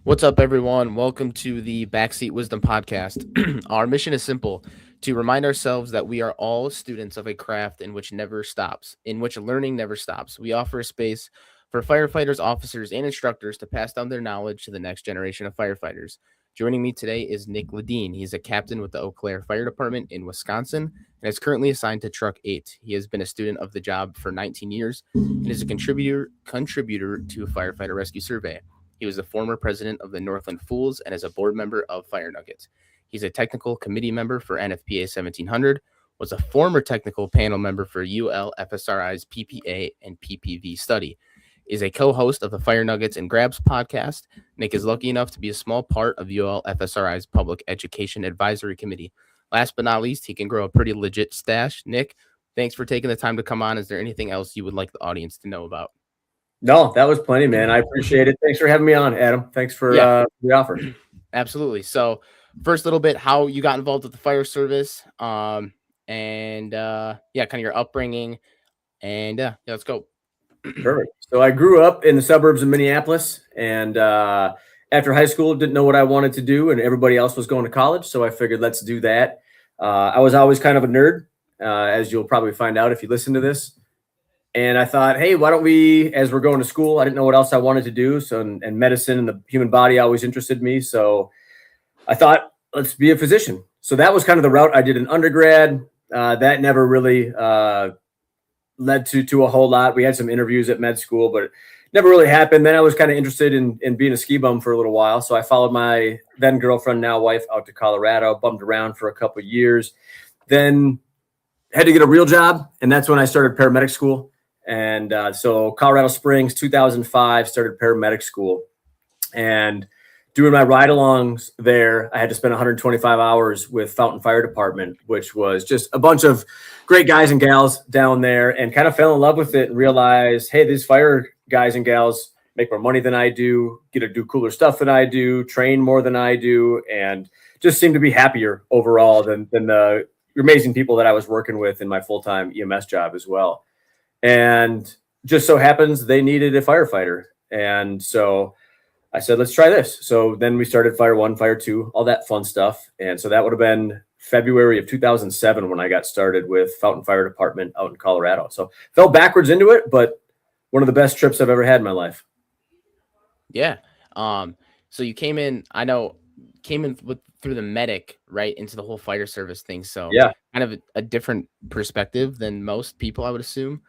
What's up, everyone? Welcome to the Backseat Wisdom Podcast. Our mission is simple: to remind ourselves that we are all students of a craft in which learning never stops. We offer a space for firefighters, officers, and instructors to pass down their knowledge to the next generation of firefighters. Joining me today is Nick Ledin. He's a captain with the Eau Claire Fire Department in Wisconsin and is currently assigned to Truck 8. He has been a student of the job for 19 years and is a contributor to Firefighter Rescue Survey. He was the former president of the Northland Fools and is a board member of Fire Nuggets. He's a technical committee member for NFPA 1700, was a former technical panel member for UL FSRI's PPA and PPV study, is a co-host of the Fire Nuggets and Grabs podcast. Nick is lucky enough to be a small part of UL FSRI's Public Education Advisory Committee. Last but not least, he can grow a pretty legit stash. Nick, thanks for taking the time to come on. Is there anything else you would like the audience to know about? No, that was plenty, man. I appreciate it. Thanks for having me on, Adam. Thanks for the offer. Absolutely. So first, little bit how you got involved with the fire service, and kind of your upbringing, and let's go. Perfect. So I grew up in the suburbs of Minneapolis, and after high school, didn't know what I wanted to do, and everybody else was going to college, so I figured let's do that. I was always kind of a nerd, as you'll probably find out if you listen to this. And I thought, hey, why don't we, as we're going to school, I didn't know what else I wanted to do. So, and medicine and the human body always interested me. So I thought, let's be a physician. So that was kind of the route I did in undergrad. That never really led to a whole lot. We had some interviews at med school, but it never really happened. Then I was kind of interested in being a ski bum for a little while. So I followed my then girlfriend, now wife, out to Colorado, bummed around for a couple of years, then had to get a real job. And that's when I started paramedic school. And so Colorado Springs, 2005, started paramedic school. And doing my ride-alongs there, I had to spend 125 hours with Fountain Fire Department, which was just a bunch of great guys and gals down there, and kind of fell in love with it and realized, hey, these fire guys and gals make more money than I do, get to do cooler stuff than I do, train more than I do, and just seem to be happier overall than the amazing people that I was working with in my full-time EMS job as well. And just so happens they needed a firefighter. And so I said, let's try this. So then we started Fire 1, Fire 2, all that fun stuff. And so that would have been February of 2007 when I got started with Fountain Fire Department out in Colorado. So fell backwards into it, but one of the best trips I've ever had in my life. Yeah. So you came in through the medic, right, into the whole fire service thing. So yeah, kind of a different perspective than most people, I would assume.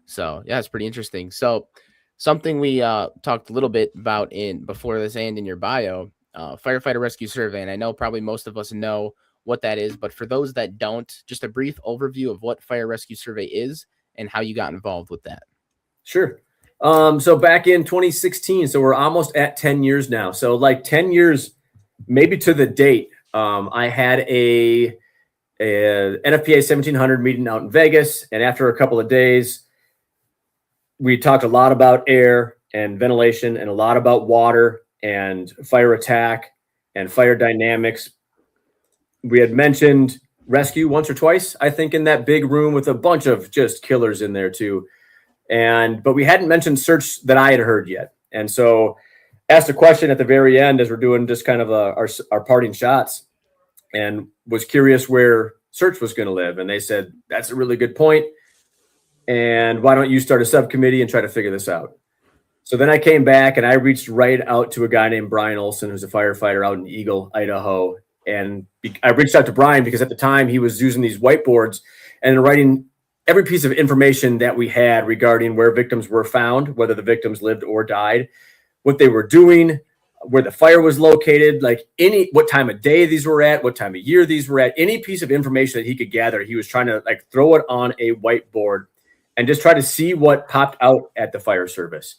So yeah, it's pretty interesting. So something we talked a little bit about before this and in your bio, Firefighter Rescue Survey. And I know probably most of us know what that is, but for those that don't, just a brief overview of what Fire Rescue Survey is and how you got involved with that. Sure. So back in 2016, so we're almost at 10 years now. So like 10 years, maybe to the date, I had a NFPA 1700 meeting out in Vegas. And after a couple of days, we talked a lot about air and ventilation and a lot about water and fire attack and fire dynamics. We had mentioned rescue once or twice, I think, in that big room with a bunch of just killers in there too. But we hadn't mentioned search that I had heard yet. And so asked a question at the very end as we're doing just kind of our parting shots, and was curious where search was going to live. And they said, that's a really good point. And why don't you start a subcommittee and try to figure this out? So then I came back and I reached right out to a guy named Brian Olson, who's a firefighter out in Eagle, Idaho. And I reached out to Brian because at the time he was using these whiteboards and writing every piece of information that we had regarding where victims were found, whether the victims lived or died, what they were doing, where the fire was located, like what time of day these were at, what time of year these were at, any piece of information that he could gather. He was trying to like throw it on a whiteboard and just try to see what popped out at the fire service.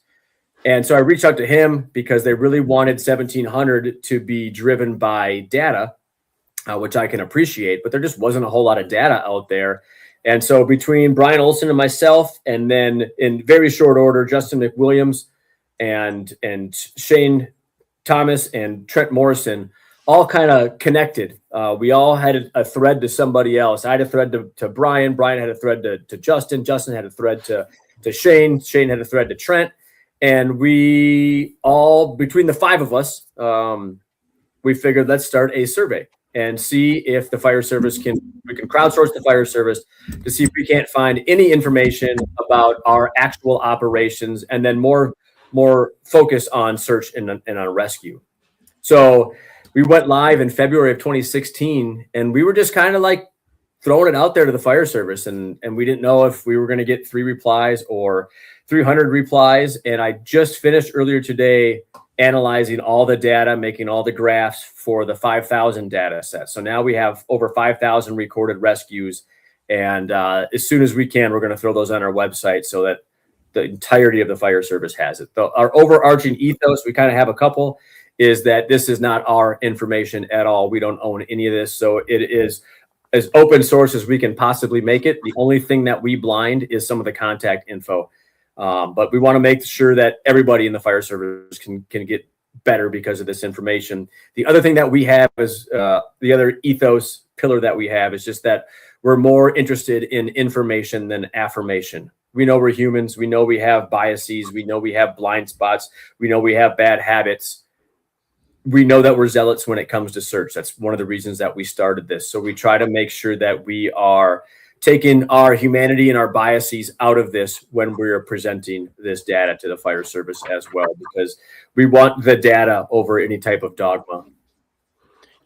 And so I reached out to him because they really wanted 1700 to be driven by data, which I can appreciate, but there just wasn't a whole lot of data out there. And so between Brian Olson and myself, and then in very short order, Justin McWilliams and Shane Thomas and Trent Morrison all kind of connected. We all had a thread to somebody else. I had a thread to Brian. Brian had a thread to Justin. Justin had a thread to Shane. Shane had a thread to Trent. And we all, between the 5 of us, we figured let's start a survey and see if the fire service we can crowdsource the fire service to see if we can't find any information about our actual operations, and then more focus on search and on rescue. So we went live in February of 2016, and we were just kind of like throwing it out there to the fire service, and we didn't know if we were going to get 3 replies or 300 replies. And I just finished earlier today analyzing all the data, making all the graphs for the 5,000 data set. So now we have over 5,000 recorded rescues. And as soon as we can, we're going to throw those on our website so that the entirety of the fire service has it. Our overarching ethos, we kind of have a couple, is that this is not our information at all. We don't own any of this. So it is as open source as we can possibly make it. The only thing that we blind is some of the contact info. But we want to make sure that everybody in the fire service can get better because of this information. The other thing that we have is the other ethos pillar that we have is just that we're more interested in information than affirmation. We know we're humans. We know we have biases. We know we have blind spots. We know we have bad habits. We know that we're zealots when it comes to search. That's one of the reasons that we started this. So we try to make sure that we are taking our humanity and our biases out of this when we're presenting this data to the fire service as well, because we want the data over any type of dogma.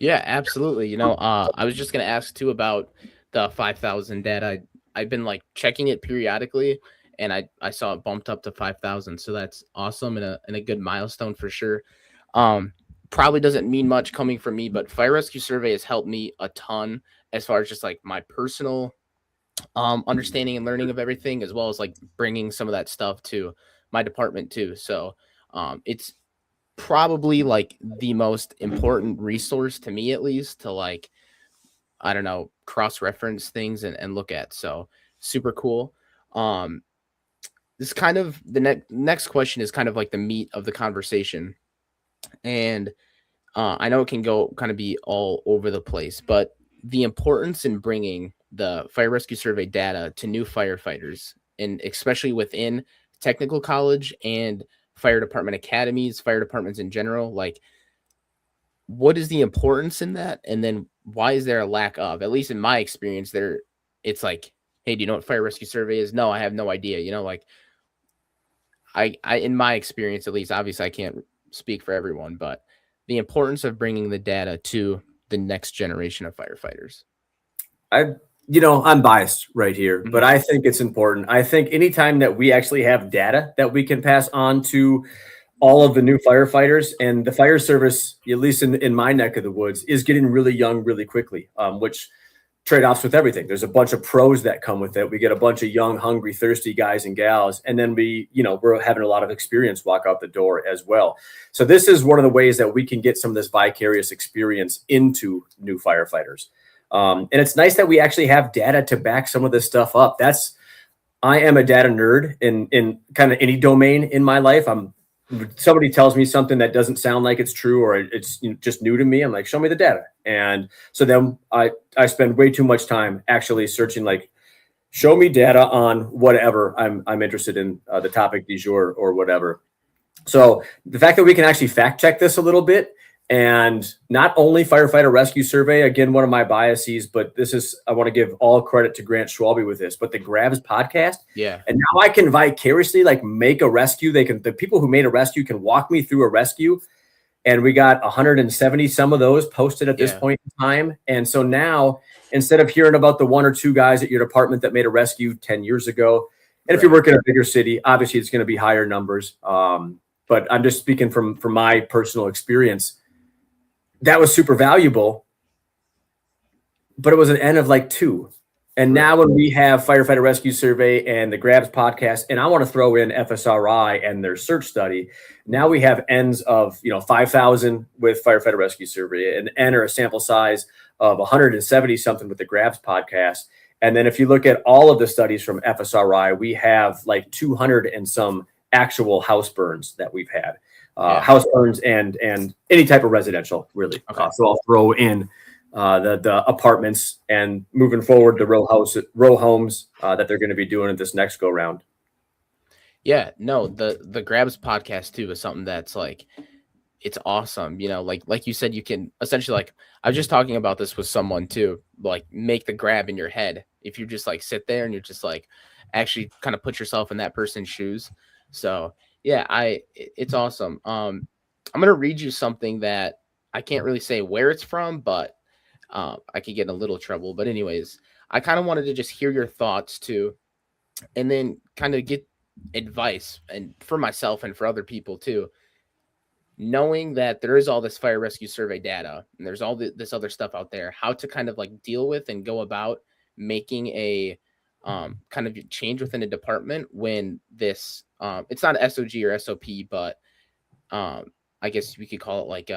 Yeah, absolutely. You know, I was just going to ask too about the 5,000 data. I've been like checking it periodically, and I saw it bumped up to 5,000. So that's awesome and a good milestone for sure. Probably doesn't mean much coming from me, but Fire Rescue Survey has helped me a ton as far as just like my personal understanding and learning of everything, as well as like bringing some of that stuff to my department too. So it's probably like the most important resource to me, at least, to like, I don't know, cross-reference things and look at. So super cool. This kind of the next question is kind of like the meat of the conversation. And I know it can go kind of be all over the place, but the importance in bringing the fire rescue survey data to new firefighters, and especially within technical college and fire department academies, fire departments in general, like what is the importance in that? And then why is there a lack of, at least in my experience, it's like, hey, do you know what fire rescue survey is? No, I have no idea. You know, like I in my experience, at least, obviously I can't speak for everyone, but the importance of bringing the data to the next generation of firefighters. I'm biased right here, but I think it's important. I think anytime that we actually have data that we can pass on to all of the new firefighters, and the fire service, at least in my neck of the woods, is getting really young really quickly, which trade-offs with everything. There's a bunch of pros that come with it. We get a bunch of young, hungry, thirsty guys and gals, and then we're having a lot of experience walk out the door as well. So this is one of the ways that we can get some of this vicarious experience into new firefighters. And it's nice that we actually have data to back some of this stuff up. I am a data nerd in kind of any domain in my life. Somebody tells me something that doesn't sound like it's true, or it's just new to me, I'm like, show me the data. And so then I spend way too much time actually searching, like, show me data on whatever I'm interested in, the topic du jour or whatever. So the fact that we can actually fact check this a little bit, and not only Firefighter Rescue Survey, again, one of my biases, but I want to give all credit to Grant Schwalbe with this, but the Grabs podcast. Yeah. And now I can vicariously like make a rescue. The people who made a rescue can walk me through a rescue. And we got 170 some of those posted at this point in time. And so now, instead of hearing about the 1 or 2 guys at your department that made a rescue 10 years ago, and if you work in a bigger city, obviously it's going to be higher numbers. But I'm just speaking from my personal experience. That was super valuable, but it was an N of like 2. And now when we have Firefighter Rescue Survey and the Grabs podcast, and I want to throw in FSRI and their search study, now we have N's of 5,000 with Firefighter Rescue Survey, an N or a sample size of 170 something with the Grabs podcast. And then if you look at all of the studies from FSRI, we have like 200 and some actual house burns that we've had. House burns and any type of residential, really. Okay. So I'll throw in the apartments, and moving forward, the row homes that they're going to be doing at this next go round. Yeah, no, the Grabs podcast too is something that's like it's awesome. Like you said, you can essentially like I was just talking about this with someone too, like make the grab in your head. If you just like sit there and you're just like actually kind of put yourself in that person's shoes. So yeah, it's awesome. I'm gonna read you something that I can't really say where it's from, but I could get in a little trouble. But anyways, I kind of wanted to just hear your thoughts too, and then kind of get advice and for myself and for other people too, knowing that there is all this fire rescue survey data and there's all this other stuff out there, how to kind of like deal with and go about making a kind of change within a department when this it's not SOG or SOP, but um, I guess we could call it like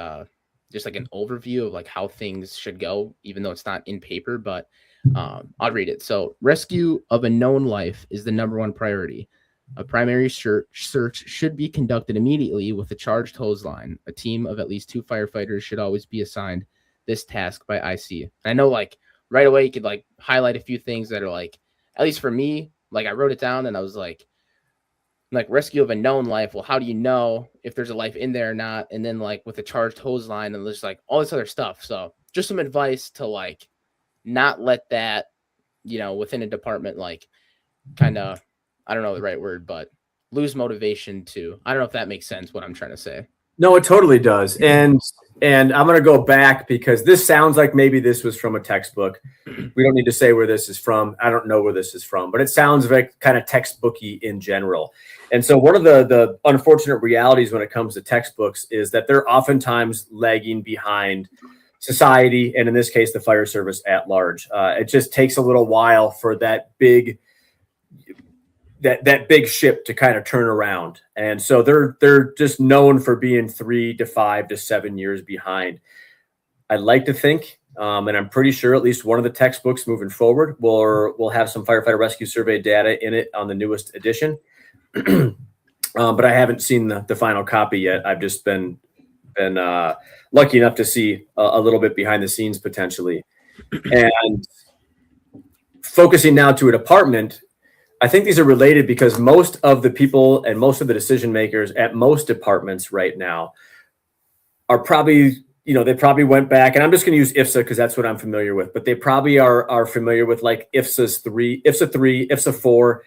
just like an overview of like how things should go, even though it's not in paper. But I'll read it. So, rescue of a known life is the number one priority. A primary search should be conducted immediately with a charged hose line. A team of at least 2 firefighters should always be assigned this task by IC. I know, like right away, you could like highlight a few things that are like, at least for me, like I wrote it down and I was like rescue of a known life. Well, how do you know if there's a life in there or not? And then like with a charged hose line and there's like all this other stuff. So just some advice to like not let that, within a department, like kind of, I don't know the right word, but lose motivation to, I don't know if that makes sense what I'm trying to say. No, it totally does. And I'm going to go back because this sounds like maybe this was from a textbook. We don't need to say where this is from. I don't know where this is from, but it sounds like kind of textbooky in general. And so one of the unfortunate realities when it comes to textbooks is that they're oftentimes lagging behind society, and in this case, the fire service at large. It just takes a little while for that big ship to kind of turn around. And so they're just known for being 3 to 5 to 7 years behind. I'd like to think, and I'm pretty sure at least one of the textbooks moving forward will have some firefighter rescue survey data in it on the newest edition. But I haven't seen the final copy yet. I've just been lucky enough to see a little bit behind the scenes potentially. And focusing now to a department, I think these are related because most of the people and most of the decision makers at most departments right now are probably, they probably went back, and I'm just going to use IFSA because that's what I'm familiar with, but they probably are familiar with like IFSA 3, IFSA 4.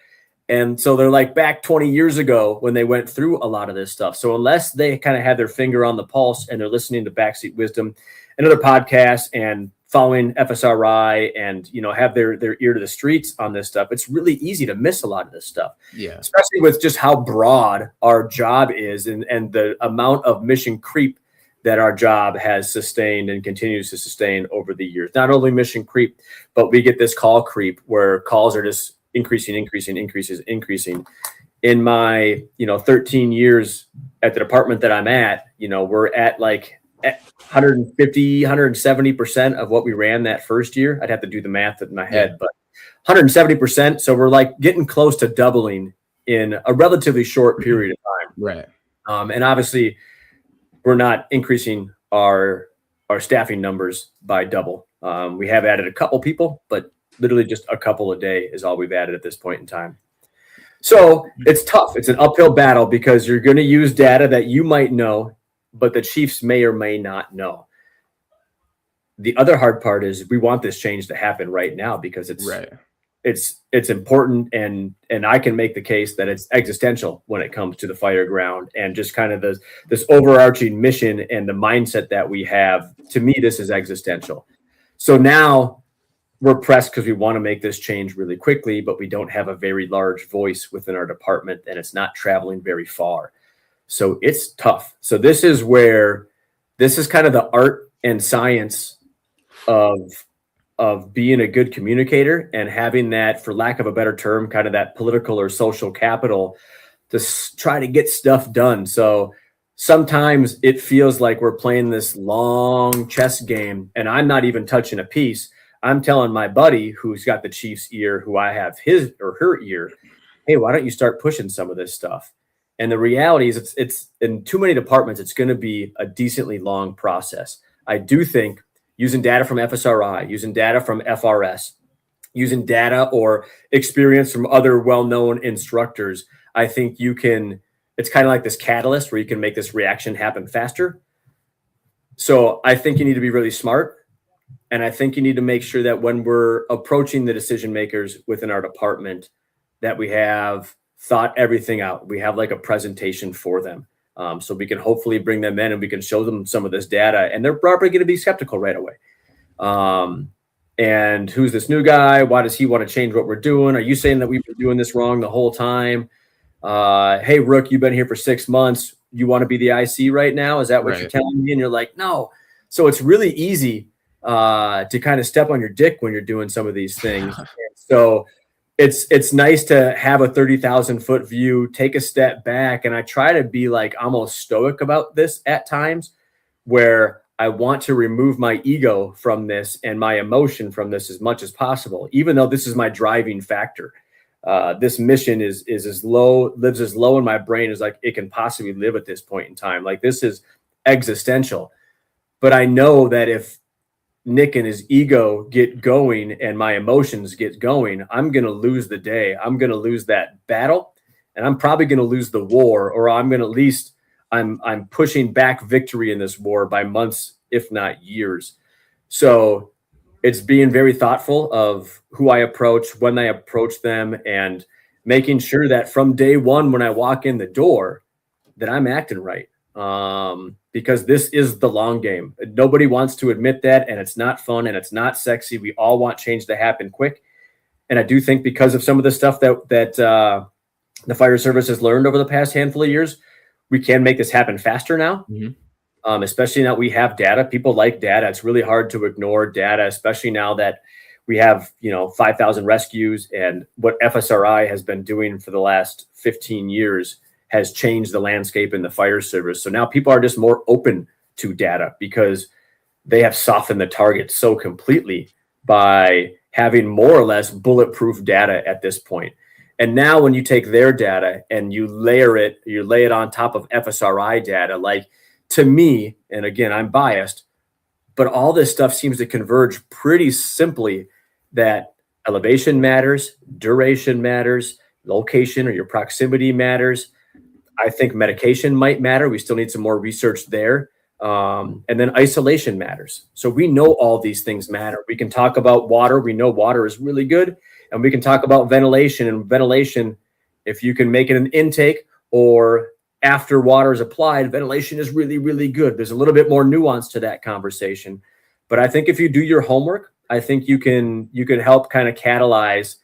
And so they're like back 20 years ago when they went through a lot of this stuff. So unless they kind of have their finger on the pulse and they're listening to Backseat Wisdom and other podcasts and following FSRI and, have their ear to the streets on this stuff, it's really easy to miss a lot of this stuff. Yeah. Especially with just how broad our job is and the amount of mission creep that our job has sustained and continues to sustain over the years. Not only mission creep, but we get this call creep where calls are just increasing. In my, 13 years at the department that I'm at, we're at like 150, 170% of what we ran that first year. I'd have to do the math in my head, but 170%. So we're like getting close to doubling in a relatively short period of time. Right. And obviously we're not increasing our staffing numbers by double. We have added a couple people, but literally just a couple a day is all we've added at this point in time. So it's tough. It's an uphill battle because you're going to use data that you might know, but the chiefs may or may not know. The other hard part is we want this change to happen right now because it's important, and I can make the case that it's existential when it comes to the fire ground and just kind of this overarching mission and the mindset that we have. To me, this is existential. So now we're pressed because we want to make this change really quickly, but we don't have a very large voice within our department and it's not traveling very far. So it's tough. So this is kind of the art and science of being a good communicator and having that, for lack of a better term, kind of that political or social capital to try to get stuff done. So sometimes it feels like we're playing this long chess game and I'm not even touching a piece. I'm telling my buddy who's got the chief's ear, who I have his or her ear, hey, why don't you start pushing some of this stuff? And the reality is it's in too many departments, it's going to be a decently long process. I do think using data from FSRI, using data from FRS, using data or experience from other well-known instructors, I think it's kind of like this catalyst where you can make this reaction happen faster. So I think you need to be really smart. And I think you need to make sure that when we're approaching the decision makers within our department, that we have thought everything out. We have like a presentation for them. So we can hopefully bring them in and we can show them some of this data, and they're probably going to be skeptical right away. And who's this new guy? Why does he want to change what we're doing? Are you saying that we've been doing this wrong the whole time? Hey, Rook, you've been here for 6 months. You want to be the IC right now? Is that what you're telling me? And you're like, no. So it's really easy to kind of step on your dick when you're doing some of these things. So it's nice to have a 30,000 foot view, take a step back. And I try to be like almost stoic about this at times, where I want to remove my ego from this and my emotion from this as much as possible, even though this is my driving factor. This mission lives as low in my brain as like it can possibly live at this point in time. Like, this is existential. But I know that if Nick and his ego get going and my emotions get going, I'm going to lose the day. I'm going to lose that battle, and I'm probably going to lose the war, or I'm going to at least I'm pushing back victory in this war by months, if not years. So it's being very thoughtful of who I approach, when I approach them, and making sure that from day one, when I walk in the door, that I'm acting right. Because this is the long game. Nobody wants to admit that, and it's not fun and it's not sexy. We all want change to happen quick. And I do think because of some of the stuff that the fire service has learned over the past handful of years, we can make this happen faster now. Mm-hmm. Especially now we have data. People like data. It's really hard to ignore data, especially now that we have 5,000 rescues, and what FSRI has been doing for the last 15 years has changed the landscape in the fire service. So now people are just more open to data because they have softened the target so completely by having more or less bulletproof data at this point. And now when you take their data and you lay it on top of FSRI data, like, to me, and again, I'm biased, but all this stuff seems to converge pretty simply that elevation matters, duration matters, location or your proximity matters. I think medication might matter. We still need some more research there. And then isolation matters. So we know all these things matter. We can talk about water. We know water is really good. And we can talk about ventilation. And ventilation, if you can make it an intake or after water is applied, ventilation is really, really good. There's a little bit more nuance to that conversation. But I think if you do your homework, I think you can help kind of catalyze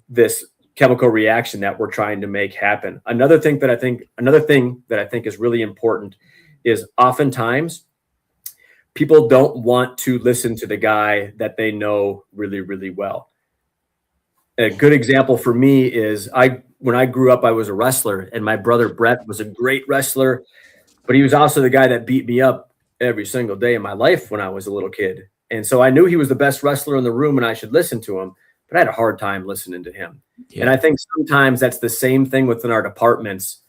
this chemical reaction that we're trying to make happen. Another thing that I think is really important is oftentimes people don't want to listen to the guy that they know really, really well. A good example for me is when I grew up, I was a wrestler, and my brother Brett was a great wrestler, but he was also the guy that beat me up every single day in my life when I was a little kid. And so I knew he was the best wrestler in the room and I should listen to him, but I had a hard time listening to him. Yeah. And I think sometimes that's the same thing within our departments.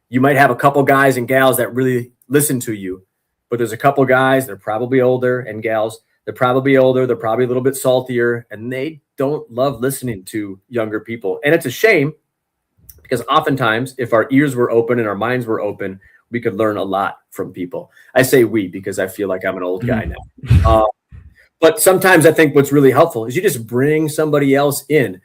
You might have a couple guys and gals that really listen to you, but there's a couple guys, they're probably older, and gals, they're probably older, they're probably a little bit saltier, and they don't love listening to younger people. And it's a shame, because oftentimes if our ears were open and our minds were open, we could learn a lot from people. I say we because I feel like I'm an old guy now. But sometimes I think what's really helpful is you just bring somebody else in.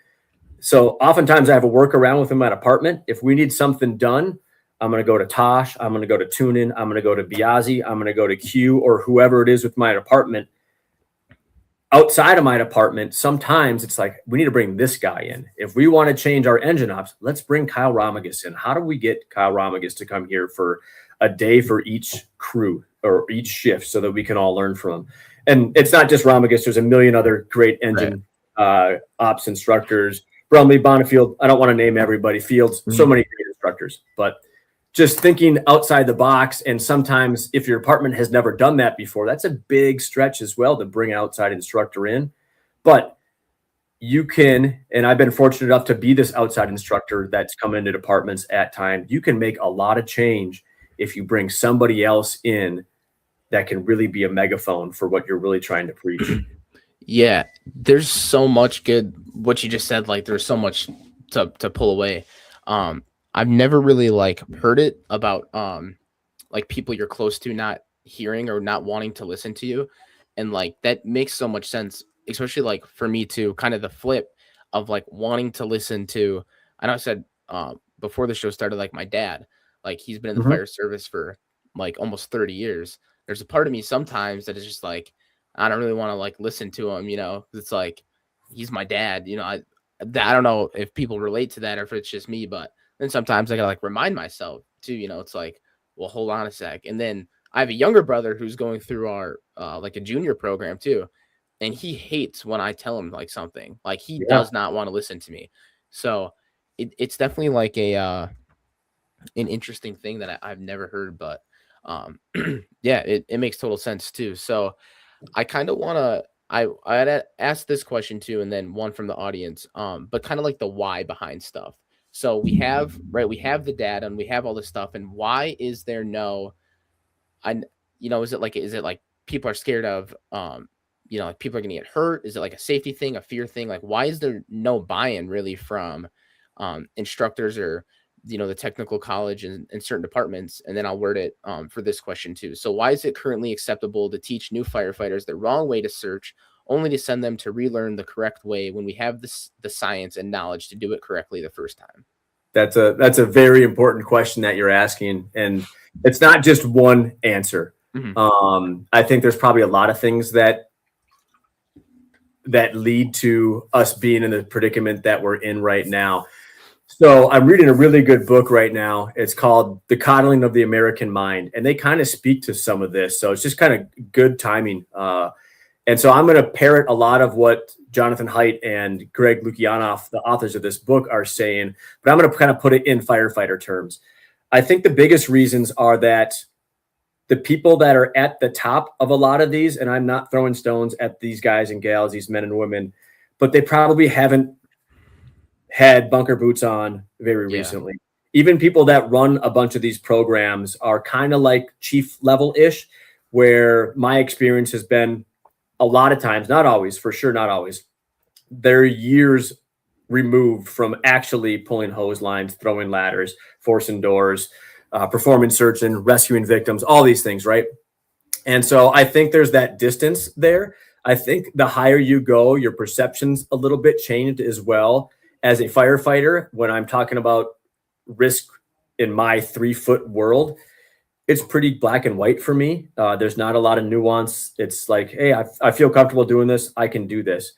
So oftentimes I have a workaround within my department. If we need something done, I'm going to go to Tosh, I'm going to go to Tunin, I'm going to go to Biazi, I'm going to go to Q, or whoever it is with my department. Outside of my department, sometimes it's like, we need to bring this guy in. If we want to change our engine ops, let's bring Kyle Romagus in. How do we get Kyle Romagus to come here for a day for each crew or each shift so that we can all learn from him? And it's not just Romagus. There's a million other great engine ops instructors. Brumley, Bonifield, I don't want to name everybody. Fields, so many great instructors. But just thinking outside the box, and sometimes if your department has never done that before, that's a big stretch as well to bring an outside instructor in. But you can, and I've been fortunate enough to be this outside instructor that's come into departments at times, you can make a lot of change if you bring somebody else in that can really be a megaphone for what you're really trying to preach. Yeah, there's so much good, what you just said, like there's so much to pull away. I've never really like heard it about like people you're close to not hearing or not wanting to listen to you. And like that makes so much sense, especially like for me too, kind of the flip of like wanting to listen to. I know I said before the show started, like my dad, like he's been in the Mhm. fire service for like almost 30 years. There's a part of me sometimes that is just like, I don't really want to like listen to him, 'cause it's like he's my dad, I don't know if people relate to that or if it's just me, but then sometimes I gotta like remind myself too, it's like, well, hold on a sec. And then I have a younger brother who's going through our like a junior program too. And he hates when I tell him like something. Like he Yeah, does not want to listen to me. So it's definitely like a an interesting thing that I've never heard, but yeah, it makes total sense too. So I kind of want to I had asked this question too, and then one from the audience, but kind of like the why behind stuff. So we have the data and we have all this stuff, and why is there no, I is it like people are scared of like people are gonna get hurt? Is it like a safety thing, a fear thing? Like why is there no buy-in really from instructors or the technical college and certain departments? And then I'll word it for this question too. So why is it currently acceptable to teach new firefighters the wrong way to search, only to send them to relearn the correct way when we have the science and knowledge to do it correctly the first time? that's a very important question that you're asking, and it's not just one answer. Hmm. I think there's probably a lot of things that lead to us being in the predicament that we're in right now. So I'm reading a really good book right now. It's called The Coddling of the American Mind, and they kind of speak to some of this. So it's just kind of good timing. And so I'm going to parrot a lot of what Jonathan Haidt and Greg Lukianoff, the authors of this book, are saying, but I'm going to kind of put it in firefighter terms. I think the biggest reasons are that the people that are at the top of a lot of these, and I'm not throwing stones at these guys and gals, these men and women, but they probably haven't had bunker boots on very Yeah. recently. Even people that run a bunch of these programs are kind of like chief level ish, where my experience has been a lot of times, not always, for sure, not always, they're years removed from actually pulling hose lines, throwing ladders, forcing doors, performing search and rescuing victims, all these things, right? And so I think there's that distance there. I think the higher you go, your perception's a little bit changed as well. As a firefighter, when I'm talking about risk in my 3-foot world, it's pretty black and white for me. There's not a lot of nuance. It's like, hey, I feel comfortable doing this. I can do this.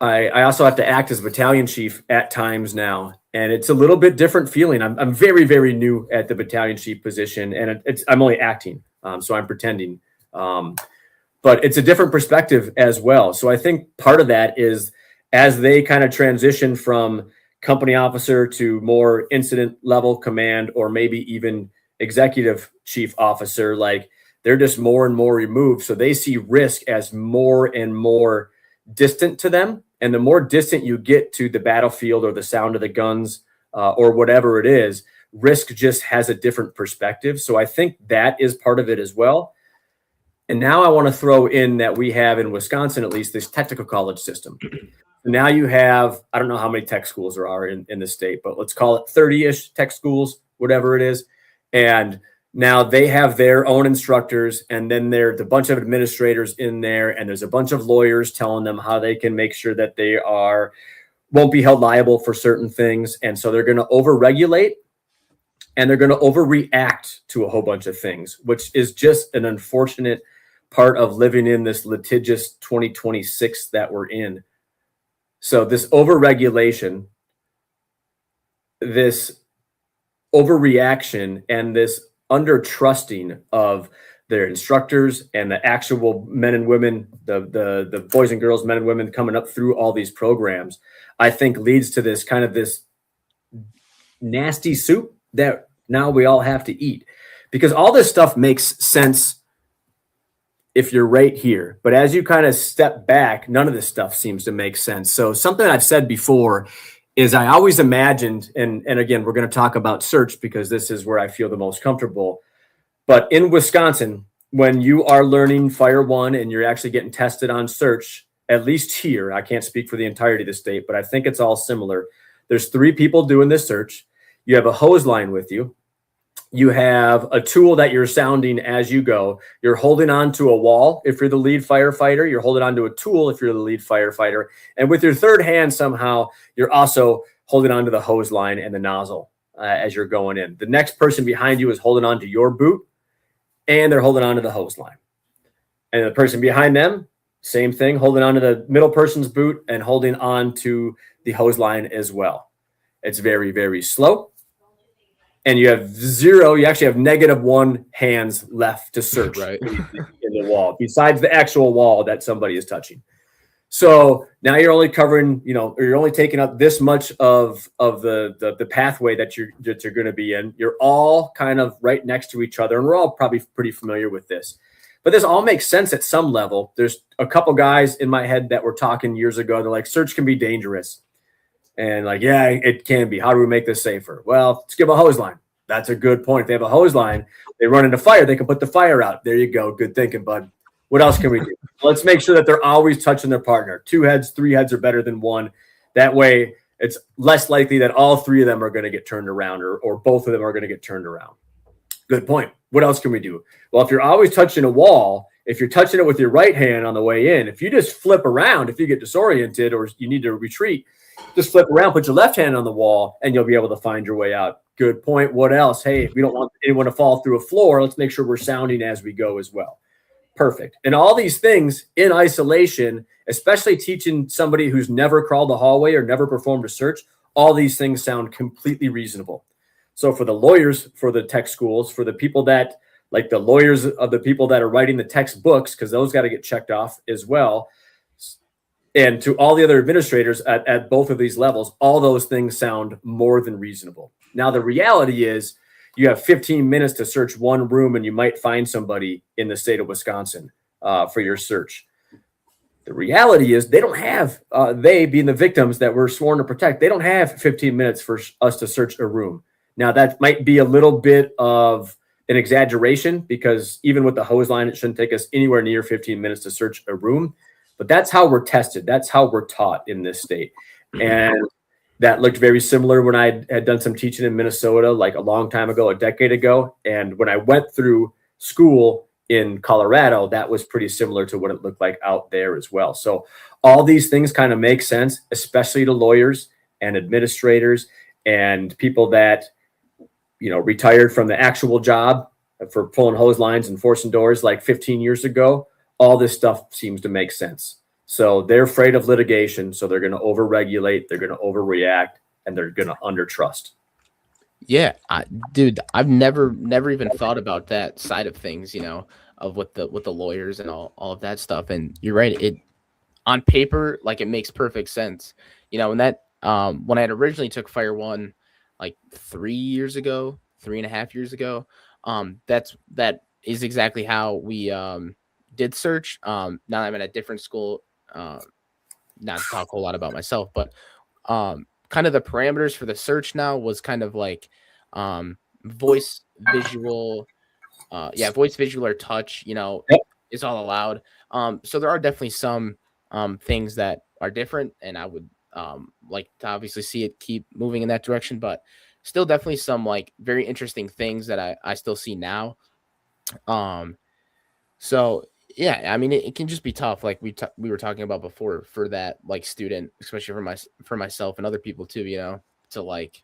I also have to act as battalion chief at times now, and it's a little bit different feeling. I'm very, very new at the battalion chief position, and I'm only acting, so I'm pretending. But it's a different perspective as well. So I think part of that is as they kind of transition from company officer to more incident level command, or maybe even executive chief officer, like they're just more and more removed. So they see risk as more and more distant to them. And the more distant you get to the battlefield or the sound of the guns or whatever it is, risk just has a different perspective. So I think that is part of it as well. And now I want to throw in that we have in Wisconsin, at least, this technical college system. Now you have, I don't know how many tech schools there are in the state, but let's call it 30-ish tech schools, whatever it is. And now they have their own instructors, and then there's a bunch of administrators in there, and there's a bunch of lawyers telling them how they can make sure that they won't be held liable for certain things. And so they're going to overregulate, and they're going to overreact to a whole bunch of things, which is just an unfortunate part of living in this litigious 2026 that we're in. So this overregulation, this overreaction, and this under trusting of their instructors and the actual men and women, the boys and girls, men and women coming up through all these programs, I think leads to this kind of this nasty soup that now we all have to eat, because all this stuff makes sense if you're right here. But as you kind of step back, none of this stuff seems to make sense. So something I've said before is I always imagined, and again, we're going to talk about search because this is where I feel the most comfortable. But in Wisconsin, when you are learning Fire One and you're actually getting tested on search, at least here, I can't speak for the entirety of the state, but I think it's all similar. There's 3 people doing this search. You have a hose line with you. You have a tool that you're sounding as you go. You're holding on to a wall if you're the lead firefighter. You're holding on to a tool if you're the lead firefighter. And with your third hand, somehow, you're also holding on to the hose line and the nozzle as you're going in. The next person behind you is holding on to your boot, and they're holding on to the hose line. And the person behind them, same thing, holding on to the middle person's boot and holding on to the hose line as well. It's very, very slow. And you have 0, you actually have -1 hands left to search Right. in the wall, besides the actual wall that somebody is touching. So now you're only covering, or you're only taking up this much of the pathway that you're going to be in. You're all kind of right next to each other, and we're all probably pretty familiar with this. But this all makes sense at some level. There's a couple guys in my head that were talking years ago. They're like, search can be dangerous. And like, yeah, it can be. How do we make this safer? Well, let's give a hose line. That's a good point. If they have a hose line, they run into fire, they can put the fire out. There you go. Good thinking, bud. What else can we do? Let's make sure that they're always touching their partner. 2 heads, 3 heads are better than 1. That way, it's less likely that all 3 of them are going to get turned around or both of them are going to get turned around. Good point. What else can we do? Well, if you're always touching a wall, if you're touching it with your right hand on the way in, if you just flip around, if you get disoriented or you need to retreat, just flip around, put your left hand on the wall, and you'll be able to find your way out. Good point. What else? Hey, if we don't want anyone to fall through a floor, let's make sure we're sounding as we go as well. Perfect. And all these things in isolation, especially teaching somebody who's never crawled a hallway or never performed a search, all these things sound completely reasonable. So for the lawyers, for the tech schools, for the people that, like the lawyers of the people that are writing the textbooks, because those got to get checked off as well, and to all the other administrators at both of these levels, all those things sound more than reasonable. Now, the reality is you have 15 minutes to search one room, and you might find somebody in the state of Wisconsin for your search. The reality is they don't have, they being the victims that we're sworn to protect, they don't have 15 minutes for us to search a room. Now, that might be a little bit of an exaggeration because even with the hose line, it shouldn't take us anywhere near 15 minutes to search a room. But that's how we're tested. That's how we're taught in this state. And that looked very similar when I had done some teaching in Minnesota, like a long time ago, a decade ago. And when I went through school in Colorado, that was pretty similar to what it looked like out there as well. So all these things kind of make sense, especially to lawyers and administrators and people that, retired from the actual job for pulling hose lines and forcing doors like 15 years ago. All this stuff seems to make sense. So they're afraid of litigation. So they're going to overregulate, they're going to overreact, and they're going to undertrust. Yeah, dude, I've never even thought about that side of things, of with the lawyers and all of that stuff. And you're right. It on paper, like it makes perfect sense. When I had originally took Fire One like 3.5 years ago, that is exactly how we did search. Now I'm at a different school, not to talk a whole lot about myself, but kind of the parameters for the search now was kind of like voice, visual, voice, visual, or touch, Yep. is all allowed. So there are definitely some things that are different, and I would like to obviously see it keep moving in that direction, but still definitely some like very interesting things that I still see now. So yeah, I mean it can just be tough, like we were talking about before, for that like student, especially for myself and other people too, to like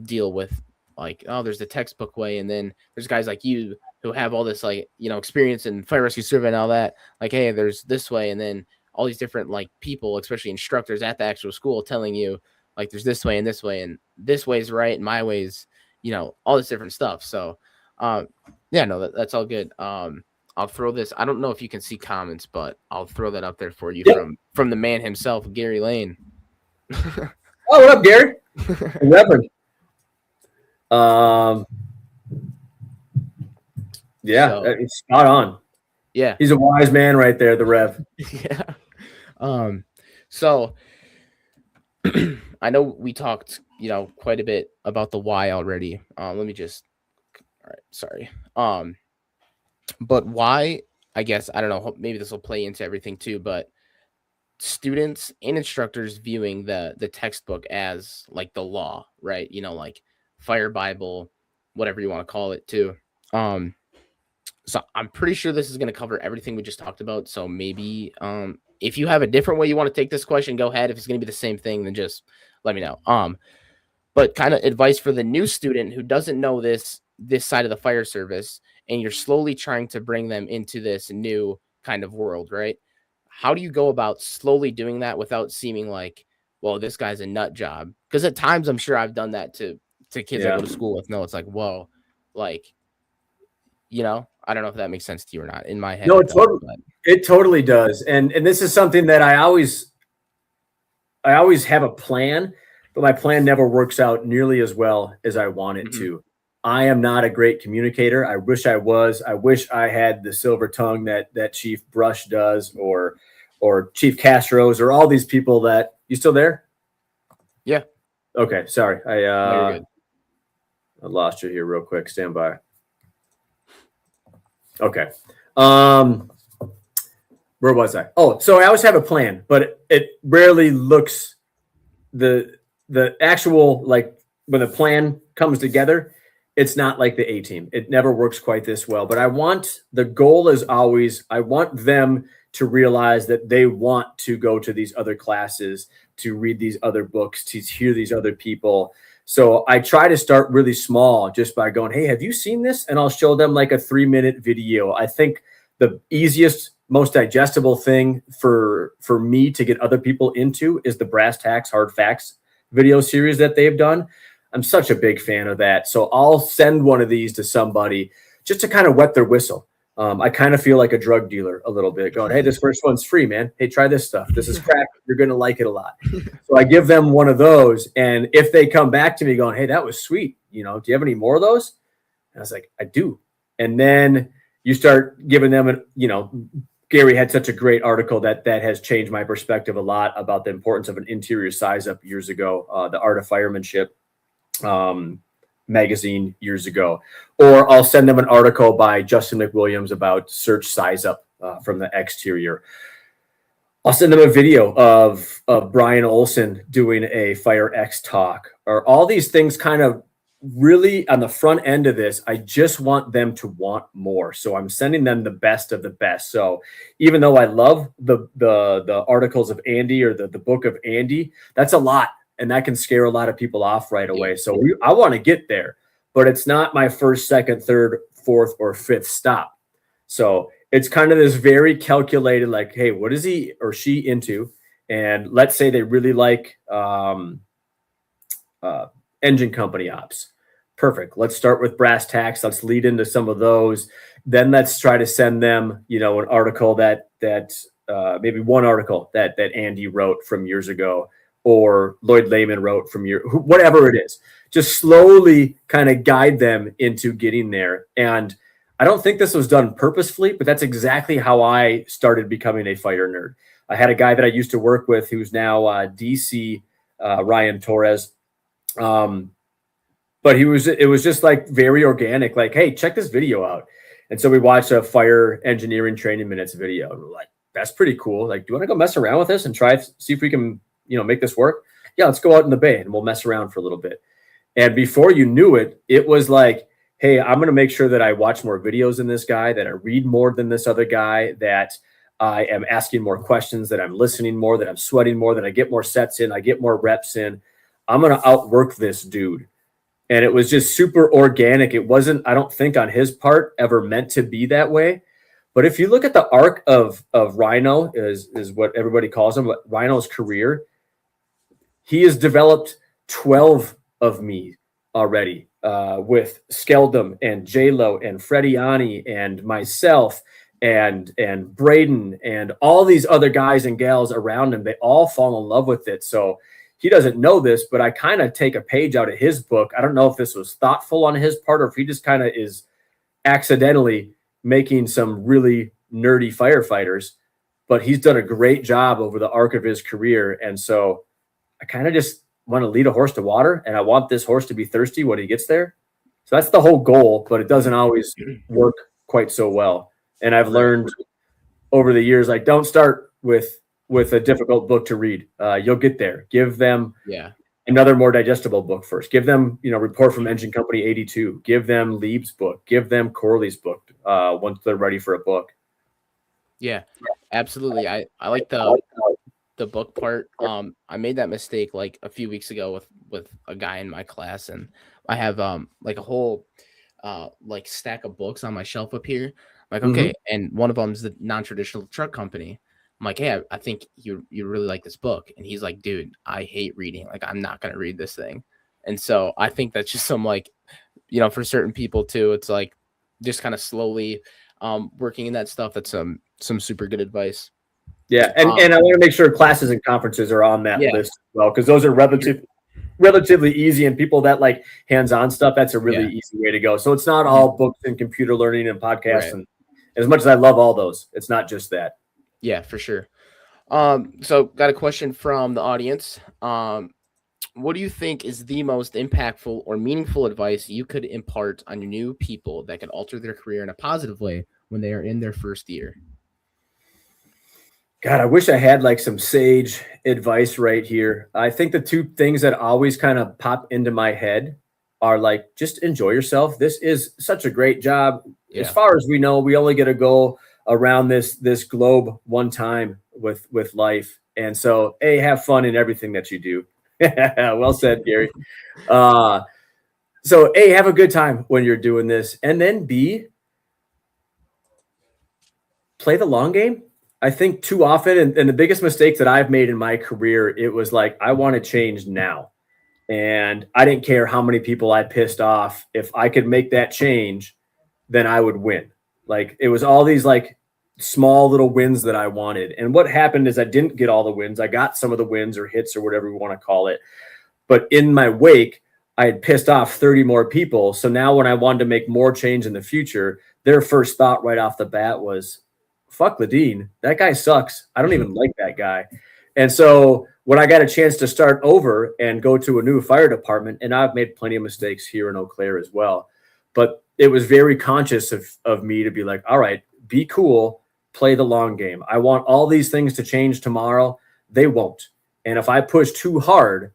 deal with like, oh, there's the textbook way, and then there's guys like you who have all this like experience in fire rescue survey and all that, like, hey, there's this way, and then all these different like people, especially instructors at the actual school, telling you like there's this way, and this way, and this way is right, and my way is all this different stuff. So yeah, no, that's all good. I'll throw this. I don't know if you can see comments, but I'll throw that up there for you. Yep. From the man himself, Gary Lane. Oh, what up, Gary? Reverend. Yeah, So, it's spot on. Yeah, He's a wise man right there, the Rev. Yeah. So I know we talked, quite a bit about the why already. Let me just. All right, sorry. But why? I guess I don't know. Maybe this will play into everything too. But students and instructors viewing the textbook as like the law, right? You know, like fire Bible, whatever you want to call it too. Um, so I'm pretty sure this is going to cover everything we just talked about. So maybe if you have a different way you want to take this question, go ahead. If it's going to be the same thing, then just let me know. But kind of advice for the new student who doesn't know this side of the fire service, and you're slowly trying to bring them into this new kind of world, right? How do you go about slowly doing that without seeming like, well, this guy's a nut job? Because at times I'm sure I've done that to kids I Yeah. go to school with. No, it's like, whoa, like, you know, I don't know if that makes sense to you or not. In my head, No, it does. But it totally does. And this is something that I always have a plan, but my plan never works out nearly as well as I want it to. I am not a great communicator. I wish I was. I wish I had the silver tongue that Chief Brush does, or Chief Castro's, or all these people that you still there? yeah, Okay, sorry. no, you're good. I lost you here real quick. Stand by. Okay. Where was I? Oh, so I always have a plan, but it rarely looks the actual, like, when the plan comes together, it's not like the A team. It never works quite this well. But the goal is always, I want them to realize that they want to go to these other classes, to read these other books, to hear these other people. So I try to start really small, just by going, hey, have you seen this? And I'll show them like a 3-minute video. I think the easiest, most digestible thing for me to get other people into is the Brass Tacks Hard Facts video series that they've done. I'm such a big fan of that. So I'll send one of these to somebody just to kind of wet their whistle. I kind of feel like a drug dealer a little bit, going, hey, this first one's free, man. Hey, try this stuff. This is crack. You're going to like it a lot. So I give them one of those. And if they come back to me going, hey, that was sweet, do you have any more of those? And I was like, I do. And then you start giving them, Gary had such a great article that has changed my perspective a lot about the importance of an interior size up years ago, the Art of Firemanship magazine years ago. Or I'll send them an article by Justin McWilliams about search size up from the exterior. I'll send them a video of Brian Olson doing a Fire X talk, or all these things kind of really on the front end of this. I just want them to want more. So I'm sending them the best of the best. So even though I love the articles of Andy, or the book of Andy, that's a lot. And that can scare a lot of people off right away. So I want to get there, but it's not my first, second, third, fourth, or fifth stop. So it's kind of this very calculated, like, hey, what is he or she into? And let's say they really like engine company ops. Perfect. Let's start with Brass Tacks. Let's lead into some of those. Then let's try to send them, an article that maybe one article that Andy wrote from years ago, or Lloyd Lehman wrote from whatever it is. Just slowly kind of guide them into getting there. And I don't think this was done purposefully, but that's exactly how I started becoming a fire nerd. I had a guy that I used to work with who's now DC, Ryan Torres. But it was just like very organic, like, hey, check this video out. And so we watched a fire engineering training minutes video. And we're like, that's pretty cool. Like, do you want to go mess around with this and see if we can, make this work? Yeah, let's go out in the bay and we'll mess around for a little bit. And before you knew it, it was like, hey, I'm going to make sure that I watch more videos than this guy, that I read more than this other guy, that I am asking more questions, that I'm listening more, that I'm sweating more, that I get more sets in, I get more reps in. I'm going to outwork this dude. And it was just super organic. It wasn't, I don't think on his part, ever meant to be that way. But if you look at the arc of Rhino, is what everybody calls him, Rhino's career, he has developed 12 of me already, with Skeldum and J-Lo and Frediani and myself and Braden and all these other guys and gals around him. They all fall in love with it. So he doesn't know this, but I kind of take a page out of his book. I don't know if this was thoughtful on his part, or if he just kind of is accidentally making some really nerdy firefighters, but he's done a great job over the arc of his career. And so I kind of just want to lead a horse to water, and I want this horse to be thirsty when he gets there. So that's the whole goal, but it doesn't always work quite so well. And I've learned over the years, like, don't start with with a difficult book to read. You'll get there. Give them Yeah. another more digestible book first. Give them, Report from Engine Company 82. Give them Lieb's book. Give them Corley's book once they're ready for a book. Yeah, absolutely. I like the book part. I made that mistake like a few weeks ago with a guy in my class, and I have like a whole like stack of books on my shelf up here. I'm like, Mm-hmm. okay, and one of them is the non-traditional truck company. I'm like, hey, I think you really like this book, and he's like, dude, I hate reading. Like, I'm not gonna read this thing. And so I think that's just some like, for certain people too, it's like just kind of slowly working in that stuff. That's some super good advice. Yeah, and I want to make sure classes and conferences are on that Yeah, list as well, because those are relatively easy, and people that like hands-on stuff, that's a really yeah, easy way to go. So it's not mhm, all books and computer learning and podcasts, right. and as much as I love all those, it's not just that. Yeah, for sure. So got a question from the audience. What do you think is the most impactful or meaningful advice you could impart on your new people that could alter their career in a positive way when they are in their first year? God, I wish I had like some sage advice right here. I think the two things that always kind of pop into my head are like, just enjoy yourself. This is such a great job. As Yeah. far as we know, we only get to go around this globe one time with life. And so, A, have fun in everything that you do. Well said, Gary. Uh, so A, have a good time when you're doing this. And then B, play the long game. I think too often, and the biggest mistake that I've made in my career, it was like, I want to change now. And I didn't care how many people I pissed off. If I could make that change, then I would win. Like it was all these like small little wins that I wanted. And what happened is I didn't get all the wins. I got some of the wins or hits or whatever we want to call it. But in my wake, I had pissed off 30 more people. So now when I wanted to make more change in the future, their first thought right off the bat was, fuck Ledin. That guy sucks. I don't even like that guy. And so when I got a chance to start over and go to a new fire department, and I've made plenty of mistakes here in Eau Claire as well, but it was very conscious of me to be like, all right, be cool, play the long game. I want all these things to change tomorrow. They won't. And if I push too hard,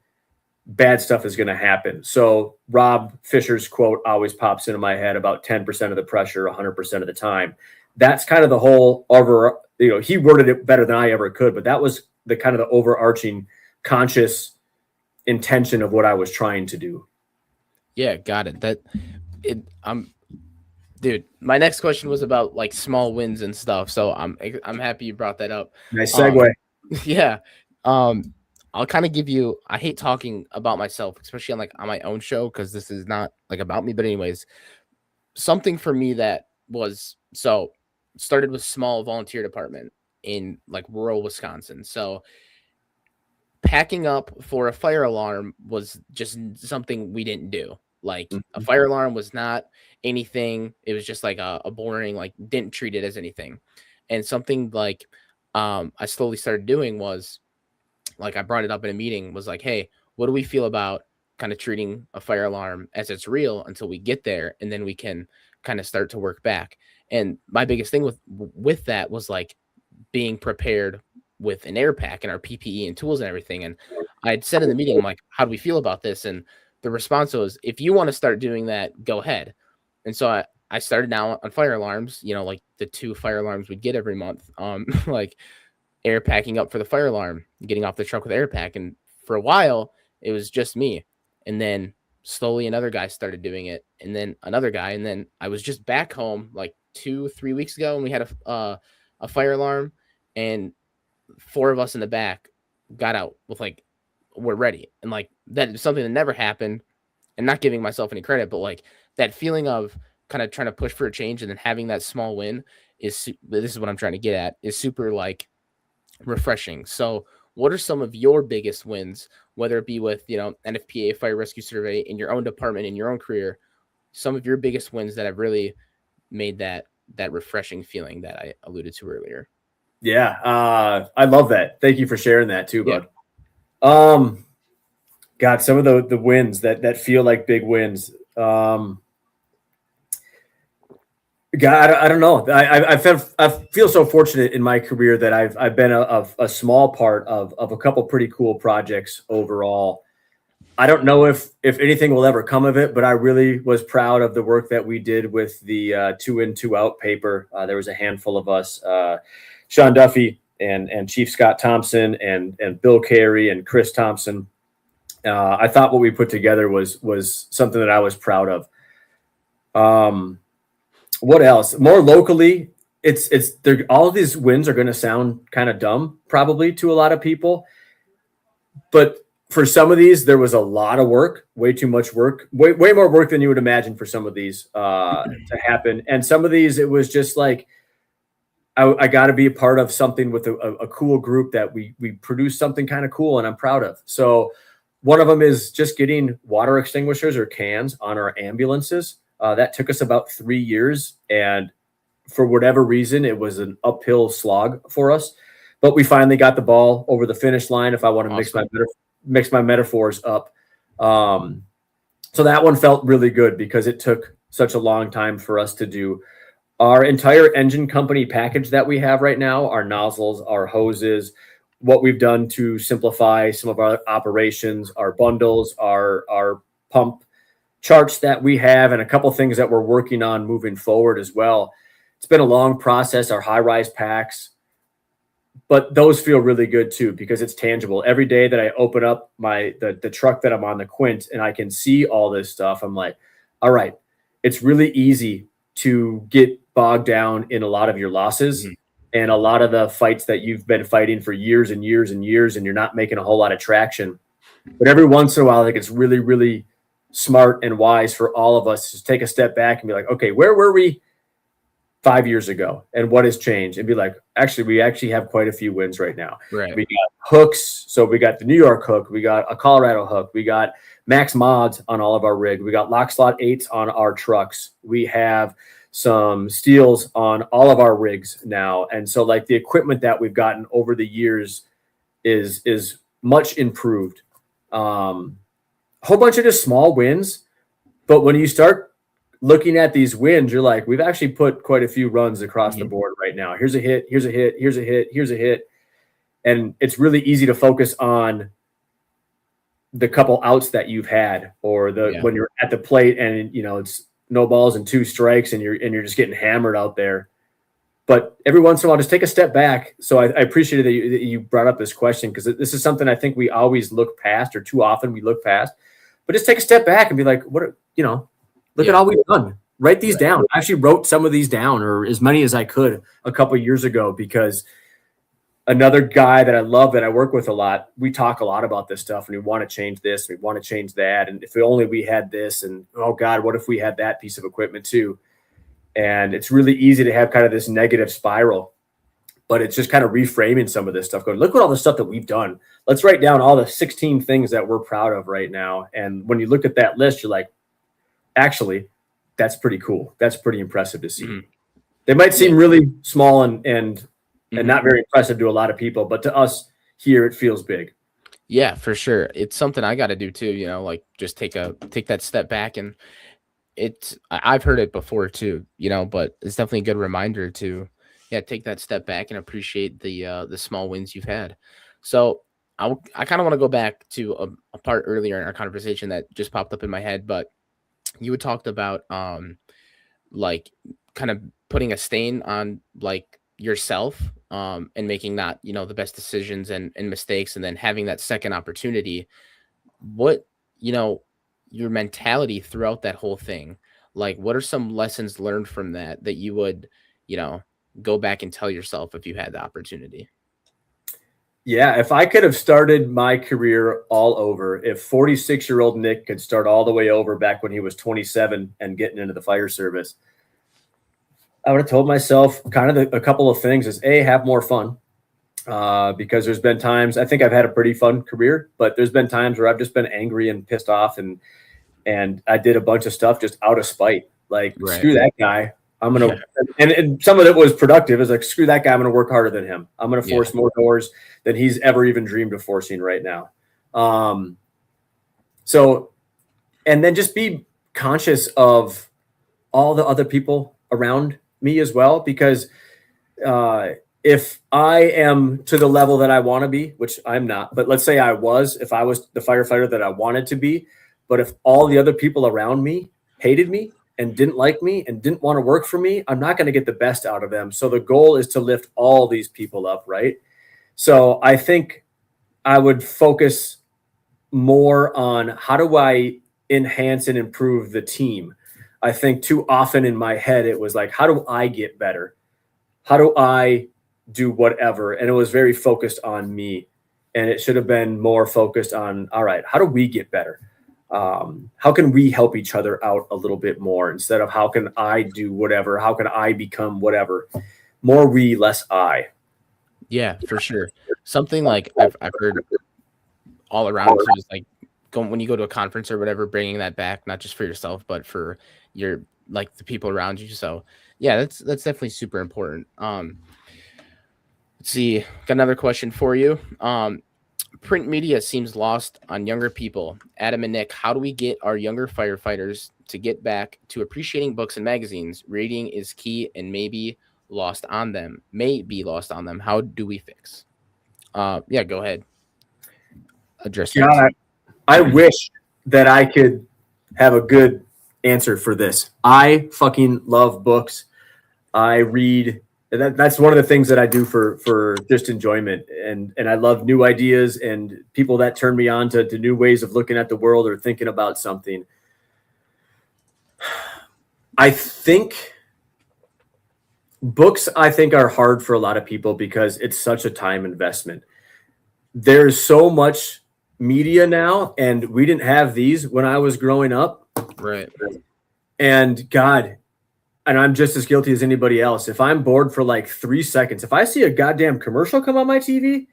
bad stuff is going to happen. So Rob Fisher's quote always pops into my head about 10% of the pressure, 100% of the time. That's kind of the whole over, he worded it better than I ever could, but that was the kind of the overarching conscious intention of what I was trying to do. Yeah, got it. Dude, my next question was about like small wins and stuff. So I'm happy you brought that up. Nice Um, segue. yeah. Um, I'll kind of give you. I hate talking about myself, especially on my own show, because this is not like about me. But anyways, something for me that was so started with small volunteer department in like rural Wisconsin. So packing up for a fire alarm was just something we didn't do. Like a Mhm. fire alarm was not anything. It was just like a boring, like didn't treat it as anything. And something like I slowly started doing was like I brought it up in a meeting, was like, hey, what do we feel about kind of treating a fire alarm as it's real until we get there, and then we can kind of start to work back. And my biggest thing with that was like being prepared with an air pack and our PPE and tools and everything. And I had said in the meeting, I'm like, how do we feel about this? And the response was, if you want to start doing that, go ahead. And so I started now on fire alarms, like the 2 fire alarms we'd get every month. Like air packing up for the fire alarm, getting off the truck with air pack. And for a while, it was just me. And then slowly another guy started doing it, and then another guy. And then I was just back home like 2-3 weeks ago, and we had a fire alarm, and 4 of us in the back got out with like, we're ready. And like that is something that never happened, and not giving myself any credit, but like that feeling of kind of trying to push for a change and then having that small win this is what I'm trying to get at, is super like refreshing. So what are some of your biggest wins, whether it be with, NFPA fire rescue survey in your own department, in your own career, some of your biggest wins that have really made that refreshing feeling that I alluded to earlier? Yeah. I love that. Thank you for sharing that too, Yeah. bud. God, some of the wins that feel like big wins. God, I don't know. I feel so fortunate in my career that I've been a small part of a couple pretty cool projects overall. I don't know if anything will ever come of it, but I really was proud of the work that we did with the 2 in 2 out paper. There was a handful of us, Sean Duffy and Chief Scott Thompson and Bill Carey and Chris Thompson. I thought what we put together was something that I was proud of. What else? More locally, it's all of these wins are going to sound kind of dumb probably to a lot of people, but for some of these, there was a lot of work, way too much work, way more work than you would imagine for some of these to happen. And some of these, it was just like, I got to be a part of something with a cool group that we produce something kind of cool and I'm proud of. So one of them is just getting water extinguishers or cans on our ambulances. That took us about 3 years. And for whatever reason, it was an uphill slog for us. But we finally got the ball over the finish line, if I want to mix my metaphors up. So that one felt really good because it took such a long time for us to do. Our entire engine company package that we have right now, our nozzles, our hoses, what we've done to simplify some of our operations, our bundles, our pump charts that we have, and a couple things that we're working on moving forward as well. It's been a long process, our high-rise packs, but those feel really good too because it's tangible. Every day that I open up the truck that I'm on, the Quint, and I can see all this stuff, I'm like, all right, it's really easy to get bogged down in a lot of your losses and a lot of the fights that you've been fighting for years and years and years, and you're not making a whole lot of traction. But every once in a while, I think it's really, really smart and wise for all of us to take a step back and be like, okay, where were we 5 years ago and what has changed? And be like, actually, we actually have quite a few wins right now. Right. We got hooks. So we got the New York hook. We got a Colorado hook. We got max mods on all of our rig. We got lock slot 8s on our trucks. We have some steels on all of our rigs now. And so like the equipment that we've gotten over the years is much improved. A whole bunch of just small wins. But when you start looking at these wins, you're like, we've actually put quite a few runs across the board right now. Here's a hit, here's a hit, here's a hit, here's a hit. And it's really easy to focus on the couple outs that you've had or when you're at the plate and it's no balls and 2 strikes and you're just getting hammered out there. But every once in a while, just take a step back. So I appreciated that you brought up this question because this is something I think we always look past, or too often we look past. But just take a step back and be like, look at all we've done. Write these down. I actually wrote some of these down, or as many as I could, a couple of years ago, because another guy that I love that I work with a lot, we talk a lot about this stuff, and we want to change this, we want to change that, and if only we had this, and oh God, what if we had that piece of equipment too? And it's really easy to have kind of this negative spiral, but it's just kind of reframing some of this stuff. Going, look at all the stuff that we've done. Let's write down all the 16 things that we're proud of right now. And when you look at that list, you're like, actually, that's pretty cool. That's pretty impressive to see. Mm-hmm. They might seem really small and not very impressive to a lot of people, but to us here, it feels big. Yeah, for sure. It's something I got to do too, like just take that step back. And I've heard it before too, but it's definitely a good reminder to, take that step back and appreciate the small wins you've had. So I kind of want to go back to a part earlier in our conversation that just popped up in my head, but you had talked about like kind of putting a stain on like yourself and making not the best decisions and mistakes, and then having that second opportunity. What your mentality throughout that whole thing, like what are some lessons learned from that you would go back and tell yourself if you had the opportunity? Yeah, if I could have started my career all over, if 46-year-old Nick could start all the way over back when he was 27 and getting into the fire service, I would have told myself kind of a couple of things is have more fun. Because there's been times, I think I've had a pretty fun career, but there's been times where I've just been angry and pissed off and I did a bunch of stuff just out of spite. Like, screw that guy. I'm going to, and some of it was productive. It's like, screw that guy. I'm going to work harder than him. I'm going to force more doors than he's ever even dreamed of forcing right now. So, and then just be conscious of all the other people around me as well, because if I am to the level that I want to be, which I'm not, but let's say I was, if I was the firefighter that I wanted to be, but if all the other people around me hated me and didn't like me and didn't want to work for me, I'm not going to get the best out of them. So the goal is to lift all these people up, right? So I think I would focus more on how do I enhance and improve the team. I think too often in my head, it was like, how do I get better? How do I do whatever? And it was very focused on me. And it should have been more focused on, all right, how do we get better? How can we help each other out a little bit more, instead of how can I do whatever? How can I become whatever? More we, less I. Yeah, for sure. Something like I've heard all around too is like going when you go to a conference or whatever, bringing that back, not just for yourself, but for your like the people around you. So yeah, that's definitely super important. Let's see, got another question for you. Print media seems lost on younger people. Adam and Nick, how do we get our younger firefighters to get back to appreciating books and magazines? Reading is key and maybe lost on them. May be lost on them. How do we fix? Yeah, go ahead. Address that too. God, I wish that I could have a good answer for this. I fucking love books. I read. That's one of the things that I do for just enjoyment, and I love new ideas and people that turn me on to new ways of looking at the world or thinking about something. I think books, I think, are hard for a lot of people because it's such a time investment. There's so much media now, and we didn't have these when I was growing up. Right. And God, and I'm just as guilty as anybody else. If I'm bored for like 3 seconds, if I see a goddamn commercial come on my TV,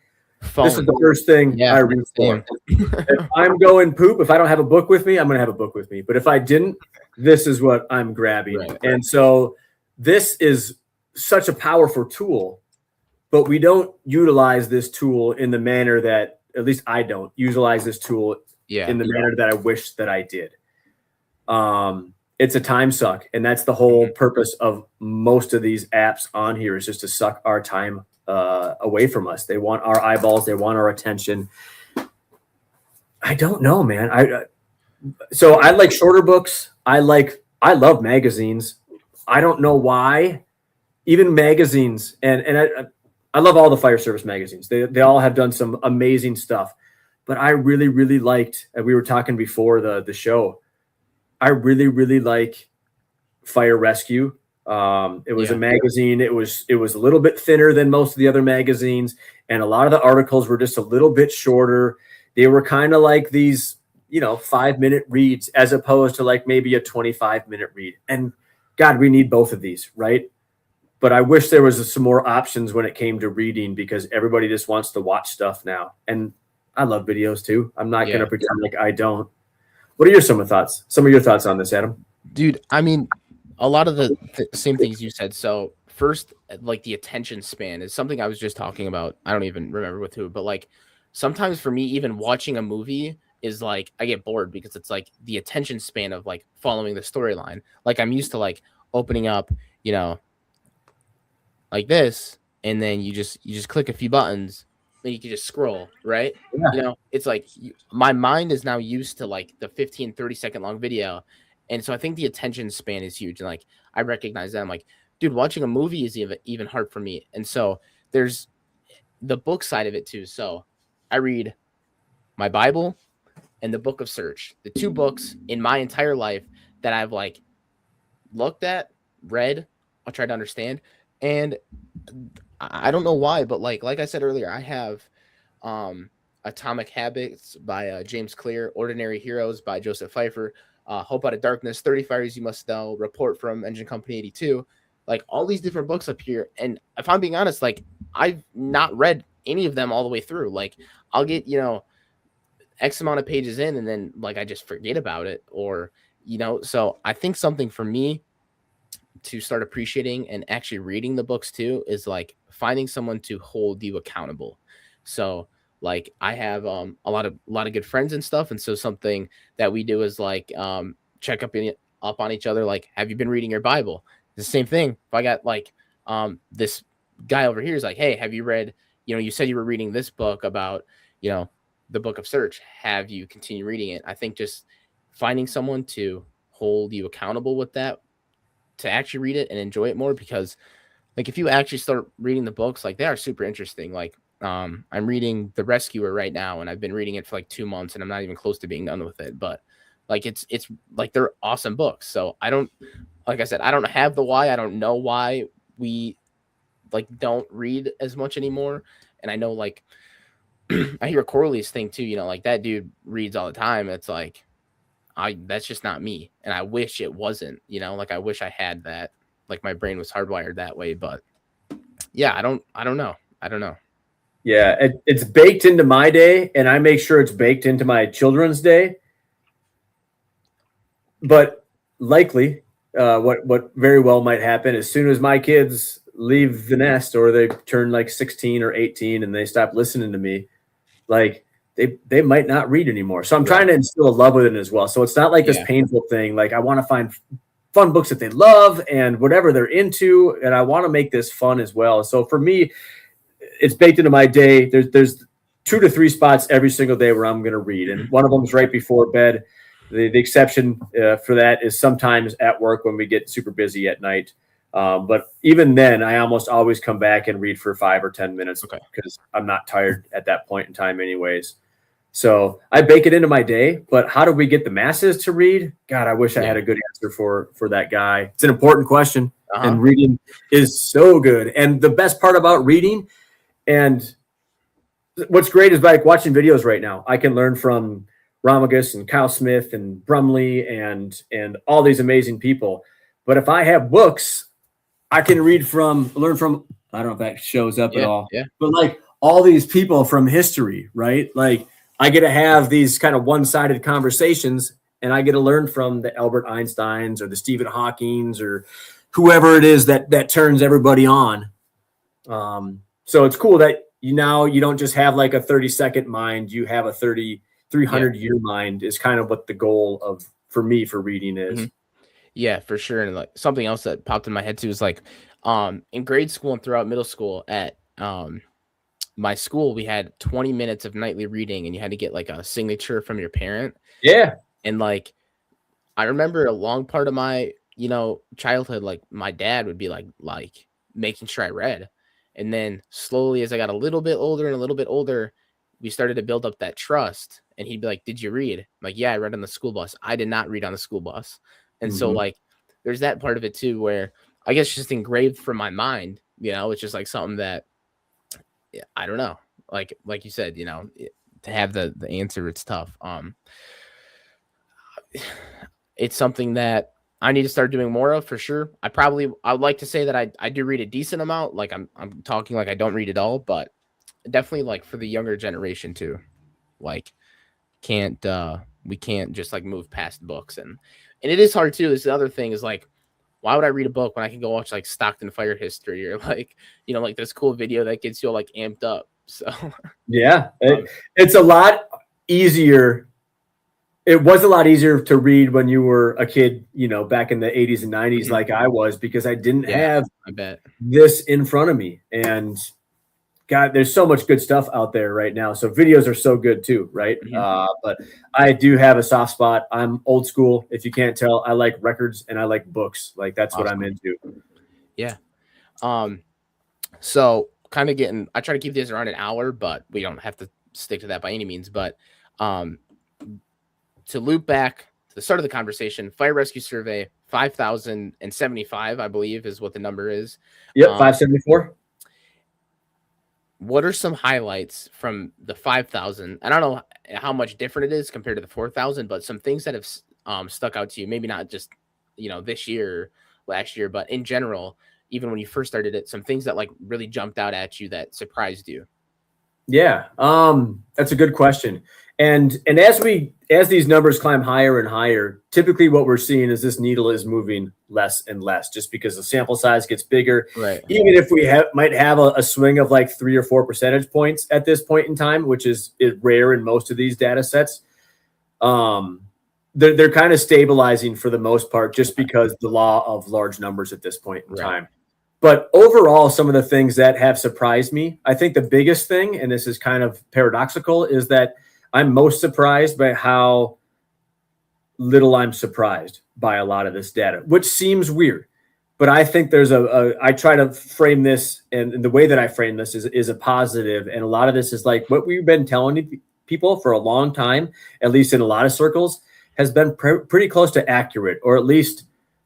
this is the first thing I read for. If I'm going poop, if I don't have a book with me, I'm going to have a book with me. But if I didn't, this is what I'm grabbing. Right. And so this is such a powerful tool, but we don't utilize this tool in the manner that, at least I don't utilize this tool in the manner that I wish that I did. It's a time suck, and that's the whole purpose of most of these apps on here, is just to suck our time away from us. They want our eyeballs, they want our attention. I don't know, man. So I like shorter books. I love magazines. I don't know why. Even magazines, and I love all the fire service magazines. They all have done some amazing stuff. But I really, really liked, and we were talking before the show, I really, really like Fire Rescue. It was a magazine. It was a little bit thinner than most of the other magazines, and a lot of the articles were just a little bit shorter. They were kind of like these, 5-minute reads, as opposed to like maybe a 25-minute read. And God, we need both of these, right? But I wish there was some more options when it came to reading, because everybody just wants to watch stuff now. And I love videos too. I'm not going to pretend like I don't. What are some of your thoughts on this, Adam? Dude, I mean, a lot of the same things you said. So first, like the attention span is something I was just talking about. I don't even remember with who, but like sometimes for me, even watching a movie is like, I get bored because it's like the attention span of like following the storyline. Like I'm used to like opening up, like this, and then you just click a few buttons, and you can just scroll, right? Yeah. It's like my mind is now used to like the 15-30 second long video. And so I think the attention span is huge. And like, I recognize that. I'm like, dude, watching a movie is even hard for me. And so there's the book side of it too. So I read my Bible and the Book of Search, the two books in my entire life that I've like looked at, read, I'll try to understand. And I don't know why, but like I said earlier, I have Atomic Habits by James Clear, Ordinary Heroes by Joseph Pfeiffer, Hope Out of Darkness, 30 Fires You Must Know, Report from Engine Company 82, like all these different books up here. And if I'm being honest, like I've not read any of them all the way through. Like I'll get, X amount of pages in, and then like I just forget about it, or, so I think something for me to start appreciating and actually reading the books too is like finding someone to hold you accountable. So like I have a lot of good friends and stuff, and so something that we do is like check up on each other, like, have you been reading your Bible? The same thing. If I got like this guy over here is like, hey, have you read, you said you were reading this book about, the Book of Search. Have you continued reading it? I think just finding someone to hold you accountable with that, to actually read it and enjoy it more, because like if you actually start reading the books, like they are super interesting. Like I'm reading The Rescuer right now, and I've been reading it for like 2 months, and I'm not even close to being done with it. But like it's like they're awesome books. So I don't, like I said, I don't have the why. I don't know why we like don't read as much anymore. And I know like I hear Corley's thing too, like that dude reads all the time. It's like that's just not me. And I wish it wasn't, like I wish I had that, like my brain was hardwired that way. But yeah, I don't know. I don't know. Yeah, it's baked into my day, and I make sure it's baked into my children's day. But likely, what very well might happen as soon as my kids leave the nest, or they turn like 16 or 18 and they stop listening to me, like they might not read anymore. So I'm trying to instill a love with it as well. So it's not like this painful thing. Like I want to find fun books that they love and whatever they're into, and I want to make this fun as well. So for me, it's baked into my day. There's 2 to 3 spots every single day where I'm going to read, and one of them is right before bed. The exception for that is sometimes at work when we get super busy at night. But even then, I almost always come back and read for 5 or 10 minutes because I'm not tired at that point in time anyways. So I bake it into my day. But how do we get the masses to read? God, I wish I had a good answer for that guy. It's an important question. And reading is so good. And the best part about reading, and what's great is like watching videos right now. I can learn from Ramagus and Kyle Smith and Brumley and all these amazing people. But if I have books, I can learn from, I don't know if that shows up at all, but like all these people from history, right? Like I get to have these kind of one-sided conversations, and I get to learn from the Albert Einsteins or the Stephen Hawkings or whoever it is that turns everybody on. So it's cool that you don't just have like a 30-second mind, you have a 300-year mind is kind of what the goal for me for reading is. Mm-hmm. Yeah, for sure. And like something else that popped in my head too is like in grade school and throughout middle school at my school, we had 20 minutes of nightly reading, and you had to get like a signature from your parent. Yeah. And like I remember a long part of my, childhood, like my dad would be like making sure I read. And then slowly as I got a little bit older, we started to build up that trust, and he'd be like, "Did you read?" I'm like, "Yeah, I read on the school bus." I did not read on the school bus. And so like there's that part of it too, where I guess just engraved from my mind, it's just like something that I don't know. Like you said, to have the answer, it's tough. It's something that I need to start doing more of for sure. I would like to say that I do read a decent amount. Like I'm talking like I don't read at all, but definitely like for the younger generation too. Like we can't just like move past books, and it is hard too. This other thing is like, why would I read a book when I can go watch like Stockton Fire History or like, like this cool video that gets you all like amped up. So yeah, it's a lot easier. It was a lot easier to read when you were a kid, back in the 80s and 90s, like I was, because I didn't have this in front of me. And God, there's so much good stuff out there right now. So videos are so good too, right? But I do have a soft spot. I'm old school. If you can't tell, I like records and I like books. Like that's what I'm into. Yeah. So kind of I try to keep these around an hour, but we don't have to stick to that by any means. But to loop back to the start of the conversation, fire rescue survey, 5,075, I believe is what the number is. Yep. 574. What are some highlights from the 5,000? I don't know how much different it is compared to the 4,000, but some things that have stuck out to you, maybe not just, this year, last year, but in general, even when you first started it, some things that like really jumped out at you that surprised you. Yeah. That's a good question. And as these numbers climb higher and higher, typically what we're seeing is this needle is moving less and less just because the sample size gets bigger. Right. Even if we might have a swing of like 3 or 4 percentage points at this point in time, which is rare in most of these data sets. they're kind of stabilizing for the most part, just because the law of large numbers at this point in time. But overall, some of the things that have surprised me, I think the biggest thing, and this is kind of paradoxical, is that I'm most surprised by how little I'm surprised by a lot of this data, which seems weird. But I think there's I try to frame this, and the way that I frame this is a positive. And a lot of this is like what we've been telling people for a long time, at least in a lot of circles, has been pretty close to accurate, or at least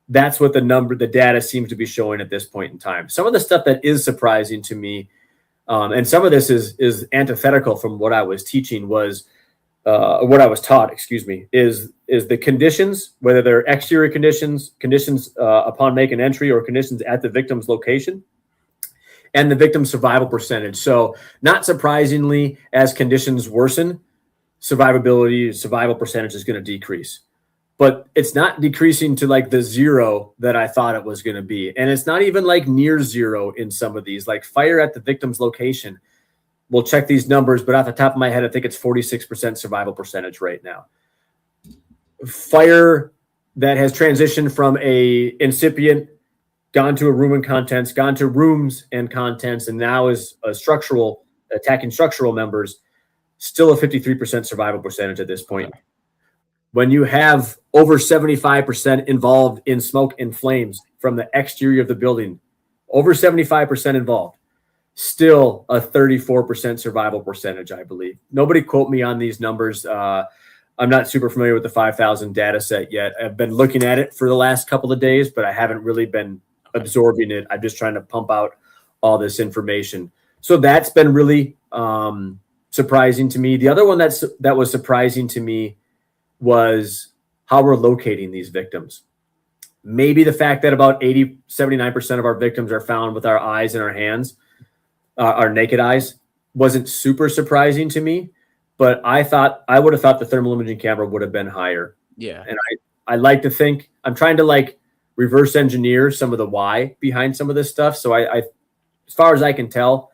that's what the data seems to be showing at this point in time. Some of the stuff that is surprising to me, and some of this is antithetical from what I was teaching, was what I was taught, is the conditions, whether they're exterior conditions upon making entry, or conditions at the victim's location, and the victim's survival percentage. So not surprisingly, as conditions worsen, survival percentage is going to decrease. But it's not decreasing to like the zero that I thought it was going to be. And it's not even like near zero in some of these, like fire at the victim's location. We'll check these numbers, but off the top of my head, I think it's 46% survival percentage right now. Fire that has transitioned from a incipient, gone to a room and contents, gone to rooms and contents, and now is attacking structural members, still a 53% survival percentage at this point. When you have over 75% involved in smoke and flames from the exterior of the building, over 75% involved, still a 34% survival percentage, I believe. Nobody quote me on these numbers. I'm not super familiar with the 5,000 data set yet. I've been looking at it for the last couple of days, but I haven't really been absorbing it. I'm just trying to pump out all this information. So that's been really surprising to me. The other one that was surprising to me was how we're locating these victims. Maybe the fact that about 79% of our victims are found with our eyes and our hands, our naked eyes, wasn't super surprising to me, but I would have thought the thermal imaging camera would have been higher. Yeah. And I like to think, I'm trying to like reverse engineer some of the why behind some of this stuff. So I as far as I can tell,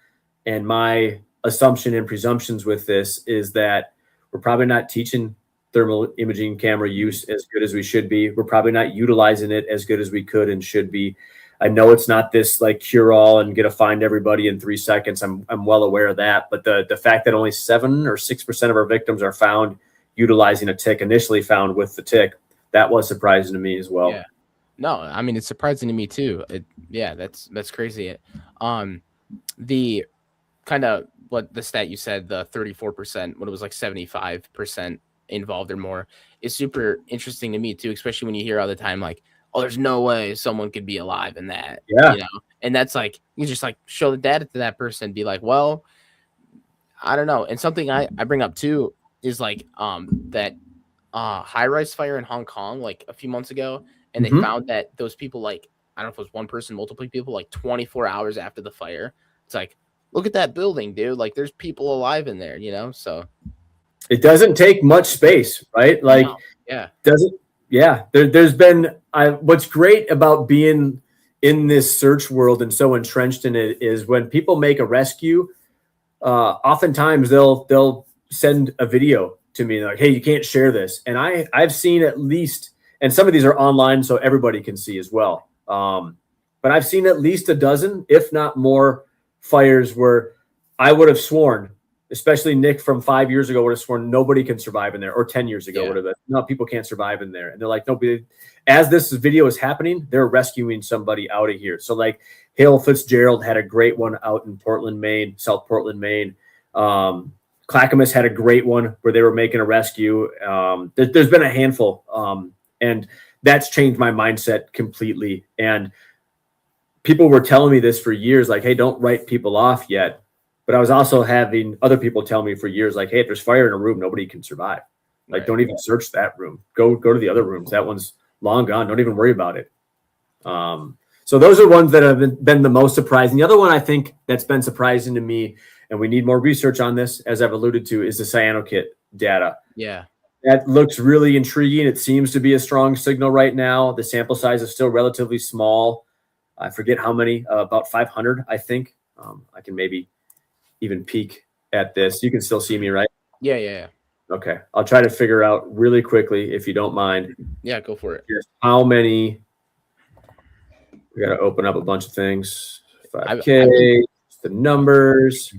and my assumption and presumptions with this is that we're probably not teaching thermal imaging camera use as good as we should be. We're probably not utilizing it as good as we could and should be. I know it's not this like cure all and get to find everybody in 3 seconds. I'm well aware of that. But the fact that only 7 or 6% of our victims are found utilizing a tick, initially found with the tick, that was surprising to me as well. Yeah. No, I mean, it's surprising to me too. That's crazy. The kind of what the stat you said, the 34%, when it was like 75% involved or more, is super interesting to me too, especially when you hear all the time like, oh, there's no way someone could be alive in that. Yeah. You know, and that's like, you just like show the data to that person, be like, well, I don't know. And something I bring up too is like that high-rise fire in Hong Kong like a few months ago, and they found that those people, like, I don't know if it was one person, multiple people, like 24 hours after the fire, it's like, look at that building, dude. Like, there's people alive in there, you know? So it doesn't take much space, right? Like, no. Yeah. Doesn't, yeah. There's been, what's great about being in this search world and so entrenched in it is when people make a rescue, oftentimes they'll send a video to me like, hey, you can't share this. And I've seen at least, and some of these are online so everybody can see as well. But I've seen at least a dozen, if not more, fires where I would have sworn, especially Nick from 5 years ago would have sworn nobody can survive in there, or 10 years ago would have been, no, people can't survive in there. And they're like, nobody, as this video is happening, they're rescuing somebody out of here. So like Hale Fitzgerald had a great one out in Portland, Maine, South Portland, Maine. Clackamas had a great one where they were making a rescue. There's been a handful, and that's changed my mindset completely. And people were telling me this for years, like, hey, don't write people off yet. But I was also having other people tell me for years, like, hey, if there's fire in a room, nobody can survive. Like, don't even search that room. Go to the other rooms. That one's long gone. Don't even worry about it. So those are ones that have been the most surprising. The other one I think that's been surprising to me, and we need more research on this, as I've alluded to, is the cyanokit data. Yeah. That looks really intriguing. It seems to be a strong signal right now. The sample size is still relatively small. I forget how many, about 500, I think. I can maybe even peek at this. You can still see me, right? Yeah. Okay. I'll try to figure out really quickly, if you don't mind, Yeah, go for it. just how many. We got to open up a bunch of things. I've 5K, the numbers.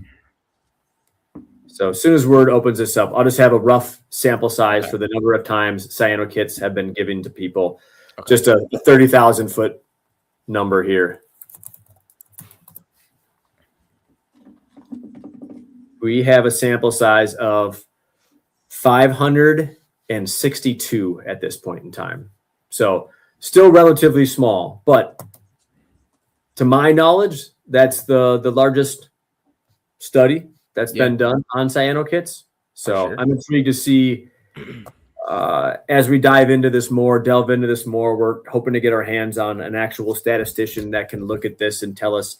So as soon as Word opens this up, I'll just have a rough sample size for the number of times cyano kits have been given to people. Okay. Just a 30,000 foot number here. We have a sample size of 562 at this point in time. So still relatively small, but to my knowledge, that's the largest study that's been done on cyano kits. So I'm intrigued to see as we delve into this more, we're hoping to get our hands on an actual statistician that can look at this and tell us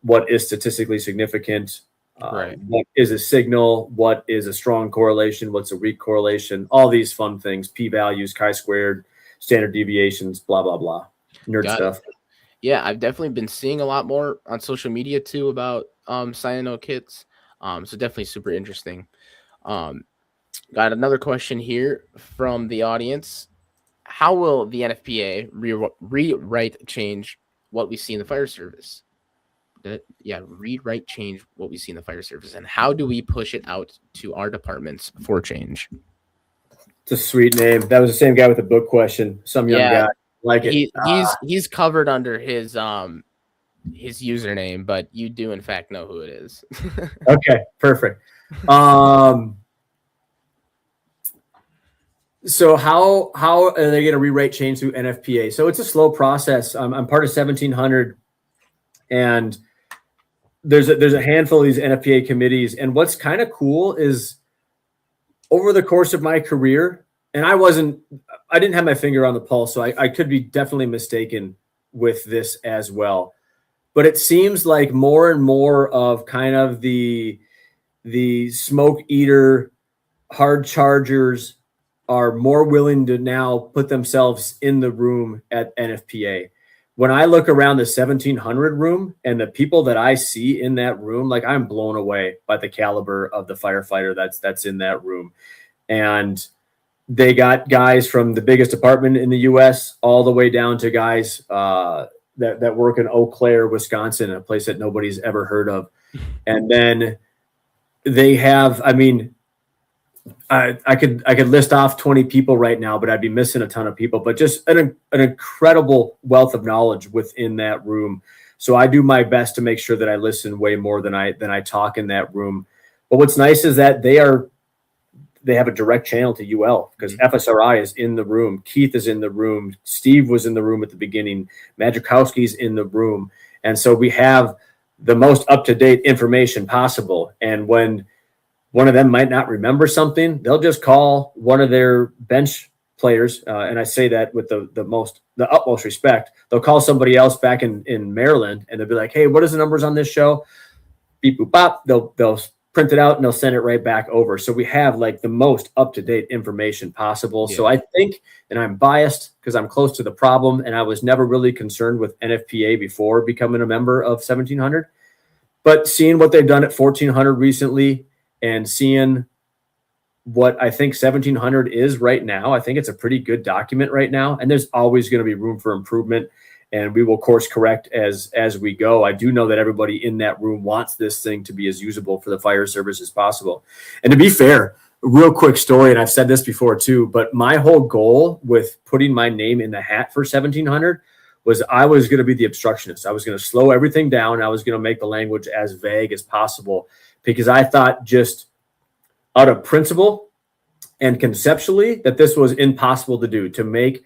what is statistically significant, what is a signal, what is a strong correlation, what's a weak correlation, all these fun things, p-values, chi-squared, standard deviations, blah, blah, blah. Nerd stuff. Yeah, I've definitely been seeing a lot more on social media too about cyano kits. So definitely super interesting. Got another question here from the audience. How will the NFPA rewrite change what we see in the fire service? Rewrite change what we see in the fire service, and how do we push it out to our departments for change? It's a sweet name. That was the same guy with the book question. Some young guy. Like it. He's covered under his username, but you do in fact know who it is. Okay, perfect. So how are they going to rewrite change through NFPA? So it's a slow process. I'm part of 1700, and there's a handful of these NFPA committees. And what's kind of cool is over the course of my career, and I didn't have my finger on the pulse, so I could be definitely mistaken with this as well. But it seems like more and more of kind of the smoke eater, hard chargers are more willing to now put themselves in the room at NFPA. When I look around the 1700 room and the people that I see in that room, like I'm blown away by the caliber of the firefighter that's in that room. And they got guys from the biggest department in the U.S. all the way down to guys that work in Eau Claire, Wisconsin, a place that nobody's ever heard of. And then they have, I mean, I could list off 20 people right now, but I'd be missing a ton of people, but just an incredible wealth of knowledge within that room. So I do my best to make sure that I listen way more than I talk in that room. But what's nice is that they have a direct channel to UL because FSRI is in the room. Keith is in the room. Steve was in the room at the beginning. Majikowski's in the room. And so we have the most up-to-date information possible. And when one of them might not remember something, they'll just call one of their bench players. And I say that with the utmost respect. They'll call somebody else back in Maryland and they'll be like, hey, what is the numbers on this show? Beep, boop, bop. They'll print it out and they'll send it right back over. So we have like the most up-to-date information possible. Yeah. So I think, and I'm biased because I'm close to the problem and I was never really concerned with NFPA before becoming a member of 1700, but seeing what they've done at 1400 recently and seeing what I think 1700 is right now, I think it's a pretty good document right now. And there's always going to be room for improvement. And we will course correct as we go. I do know that everybody in that room wants this thing to be as usable for the fire service as possible. And to be fair, real quick story, and I've said this before too, but my whole goal with putting my name in the hat for 1700 was I was going to be the obstructionist. I was going to slow everything down. I was going to make the language as vague as possible because I thought just out of principle and conceptually that this was impossible to do, to make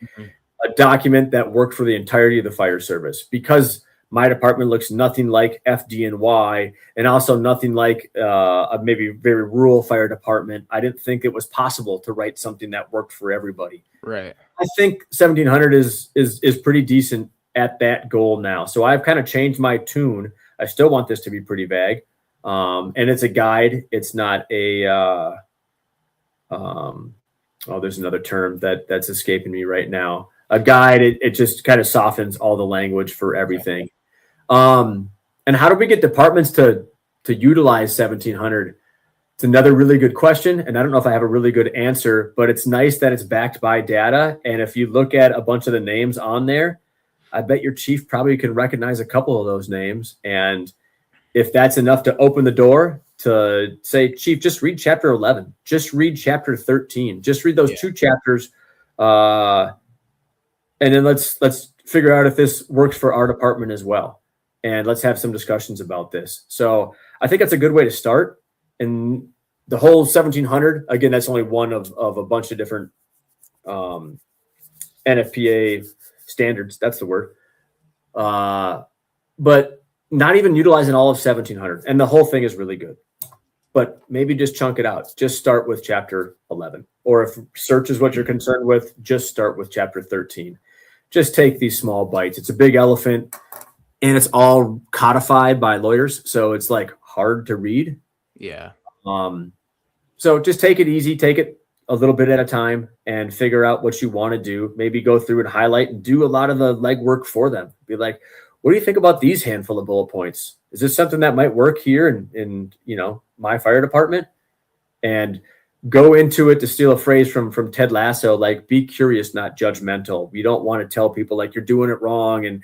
a document that worked for the entirety of the fire service, because my department looks nothing like FDNY and also nothing like a maybe very rural fire department. I didn't think it was possible to write something that worked for everybody. Right. I think 1700 is pretty decent at that goal now. So I've kind of changed my tune. I still want this to be pretty vague. And it's a guide. It's not a, there's another term that's escaping me right now. A guide, it just kind of softens all the language for everything. And how do we get departments to utilize 1700? It's another really good question, and I don't know if I have a really good answer, but it's nice that it's backed by data. And if you look at a bunch of the names on there, I bet your chief probably can recognize a couple of those names. And if that's enough to open the door to say, Chief, just read chapter 11, just read chapter 13, just read those two chapters. And then let's figure out if this works for our department as well. And let's have some discussions about this. So I think that's a good way to start. And the whole 1700, again, that's only one of a bunch of different NFPA standards. That's the word. But not even utilizing all of 1700. And the whole thing is really good. But maybe just chunk it out. Just start with chapter 11. Or if search is what you're concerned with, just start with chapter 13. Just take these small bites. It's a big elephant, and it's all codified by lawyers. So it's like hard to read. Yeah. So just take it easy, take it a little bit at a time, and figure out what you want to do. Maybe go through and highlight and do a lot of the legwork for them. Be like, what do you think about these handful of bullet points? Is this something that might work here in my fire department? And go into it, to steal a phrase from Ted Lasso, like, be curious, not judgmental. We don't want to tell people like you're doing it wrong. And,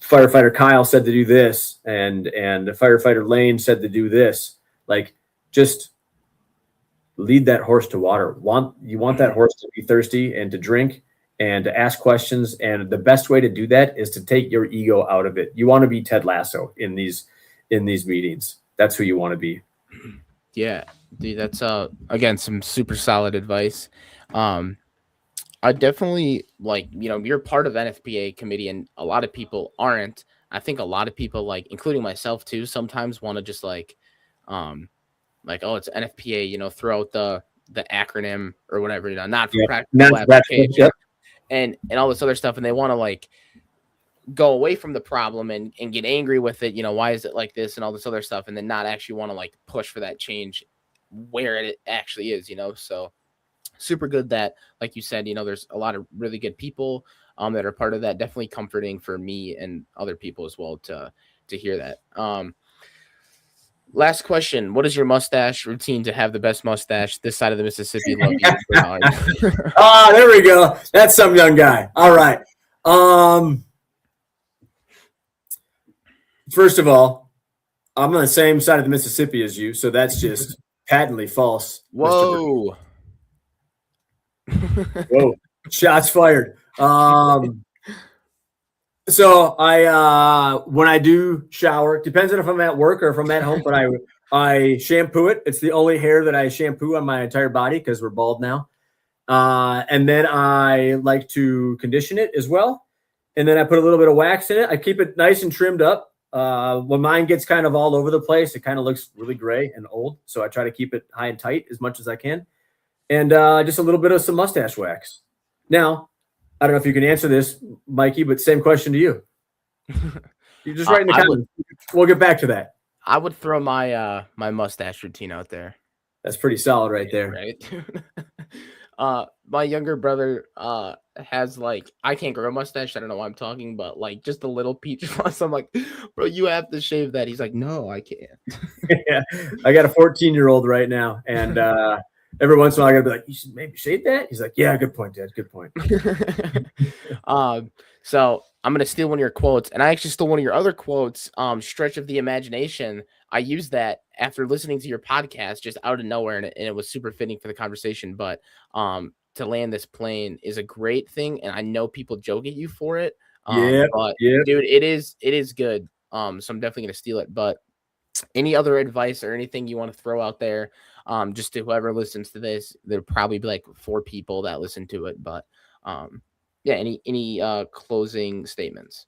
firefighter Kyle said to do this, and the firefighter Lane said to do this. Like, just lead that horse to water. You want that horse to be thirsty and to drink and to ask questions. And the best way to do that is to take your ego out of it. You want to be Ted Lasso in these meetings. That's who you want to be. Yeah, dude, that's again some super solid advice. I definitely you're part of NFPA committee, and a lot of people aren't. I think a lot of people, including myself too, sometimes want to just oh, it's NFPA, throw out the acronym or whatever, not for practical application, yep. and all this other stuff, and they want to go away from the problem and get angry with it. Why is it like this and all this other stuff, and then not actually want to push for that change where it actually is. So super good that, like you said, there's a lot of really good people that are part of that. Definitely comforting for me and other people as well to hear that. Last question: what is your mustache routine to have the best mustache this side of the Mississippi? Love you, Bernard. There we go. That's some young guy. All right. First of all, I'm on the same side of the Mississippi as you, so that's just patently false. Whoa. Whoa. Shots fired. So I when I do shower, depends on if I'm at work or if I'm at home, but I shampoo it. It's the only hair that I shampoo on my entire body because we're bald now. And then I like to condition it as well. And then I put a little bit of wax in it. I keep it nice and trimmed up. When mine gets kind of all over the place, it kind of looks really gray and old. So I try to keep it high and tight as much as I can. And just a little bit of some mustache wax. Now, I don't know if you can answer this, Mikey, but same question to you. You just write in the comments. We'll get back to that. I would throw my my mustache routine out there. That's pretty solid right there. Right. My younger brother has I can't grow a mustache. I don't know why I'm talking, but just a little peach fuzz. I'm like, bro, you have to shave that. He's like, no, I can't. Yeah, I got a 14-year-old right now, and every once in a while I gotta be like, you should maybe shave that. He's like, yeah, good point, Dad. Good point. So I'm gonna steal one of your quotes, and I actually stole one of your other quotes. Stretch of the imagination. I used that after listening to your podcast just out of nowhere, and it was super fitting for the conversation. But to land this plane is a great thing, and I know people joke at you for it. But dude, it is good. So I'm definitely gonna steal it. But any other advice or anything you want to throw out there, just to whoever listens to this? There'll probably be 4 people that listen to it, but yeah, any closing statements?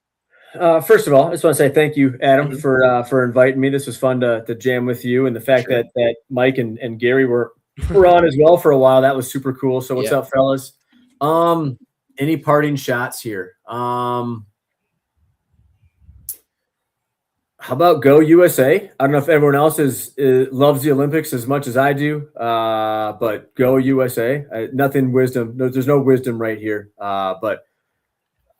First of all, I just want to say thank you, Adam, for inviting me. This was fun to jam with you, and the fact that Mike and Gary were on as well for a while. That was super cool. So what's up, fellas? Any parting shots here? How about go USA? I don't know if everyone else loves the Olympics as much as I do, but go USA. Nothing wisdom. No, there's no wisdom right here. But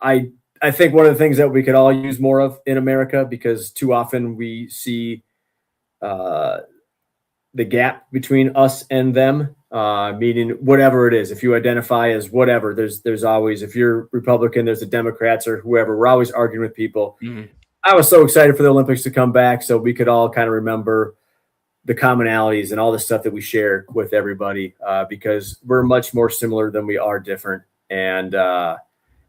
I think one of the things that we could all use more of in America, because too often we see the the gap between us and them, meaning whatever it is. If you identify as whatever, there's always, if you're Republican, there's the Democrats or whoever. We're always arguing with people. Mhm. I was so excited for the Olympics to come back so we could all kind of remember the commonalities and all the stuff that we share with everybody, because we're much more similar than we are different. And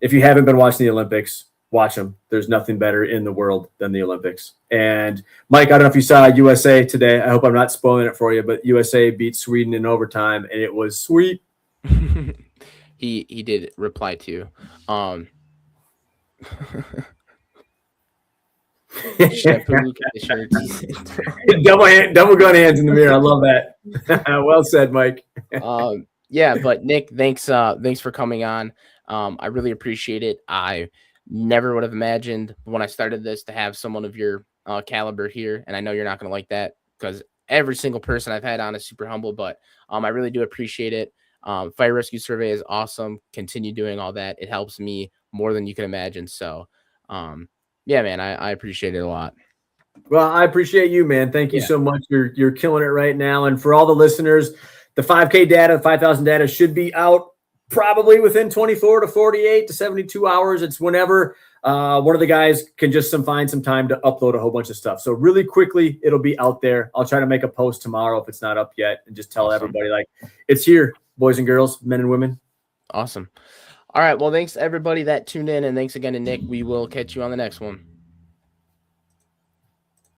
if you haven't been watching the Olympics, watch them. There's nothing better in the world than the Olympics. And Mike, I don't know if you saw USA today. I hope I'm not spoiling it for you, but USA beat Sweden in overtime, and it was sweet. He did reply to. Shampoo shirts. double gun hands in the mirror. I love that. Well said, Mike. Yeah, but Nick, thanks for coming on. I really appreciate it. I never would have imagined when I started this to have someone of your caliber here, and I know you're not going to like that because every single person I've had on is super humble, but I really do appreciate it. Fire Rescue Survey is awesome. Continue doing all that. It helps me more than you can imagine. So, yeah, man, I appreciate it a lot. Well, I appreciate you, man. Thank you so much. You're killing it right now. And for all the listeners, the 5K data, 5,000 data should be out probably within 24 to 48 to 72 hours. It's whenever one of the guys can just find some time to upload a whole bunch of stuff. So really quickly, it'll be out there. I'll try to make a post tomorrow if it's not up yet and just tell everybody, like, it's here, boys and girls, men and women. Awesome. All right. Well, thanks to everybody that tuned in, and thanks again to Nick. We will catch you on the next one.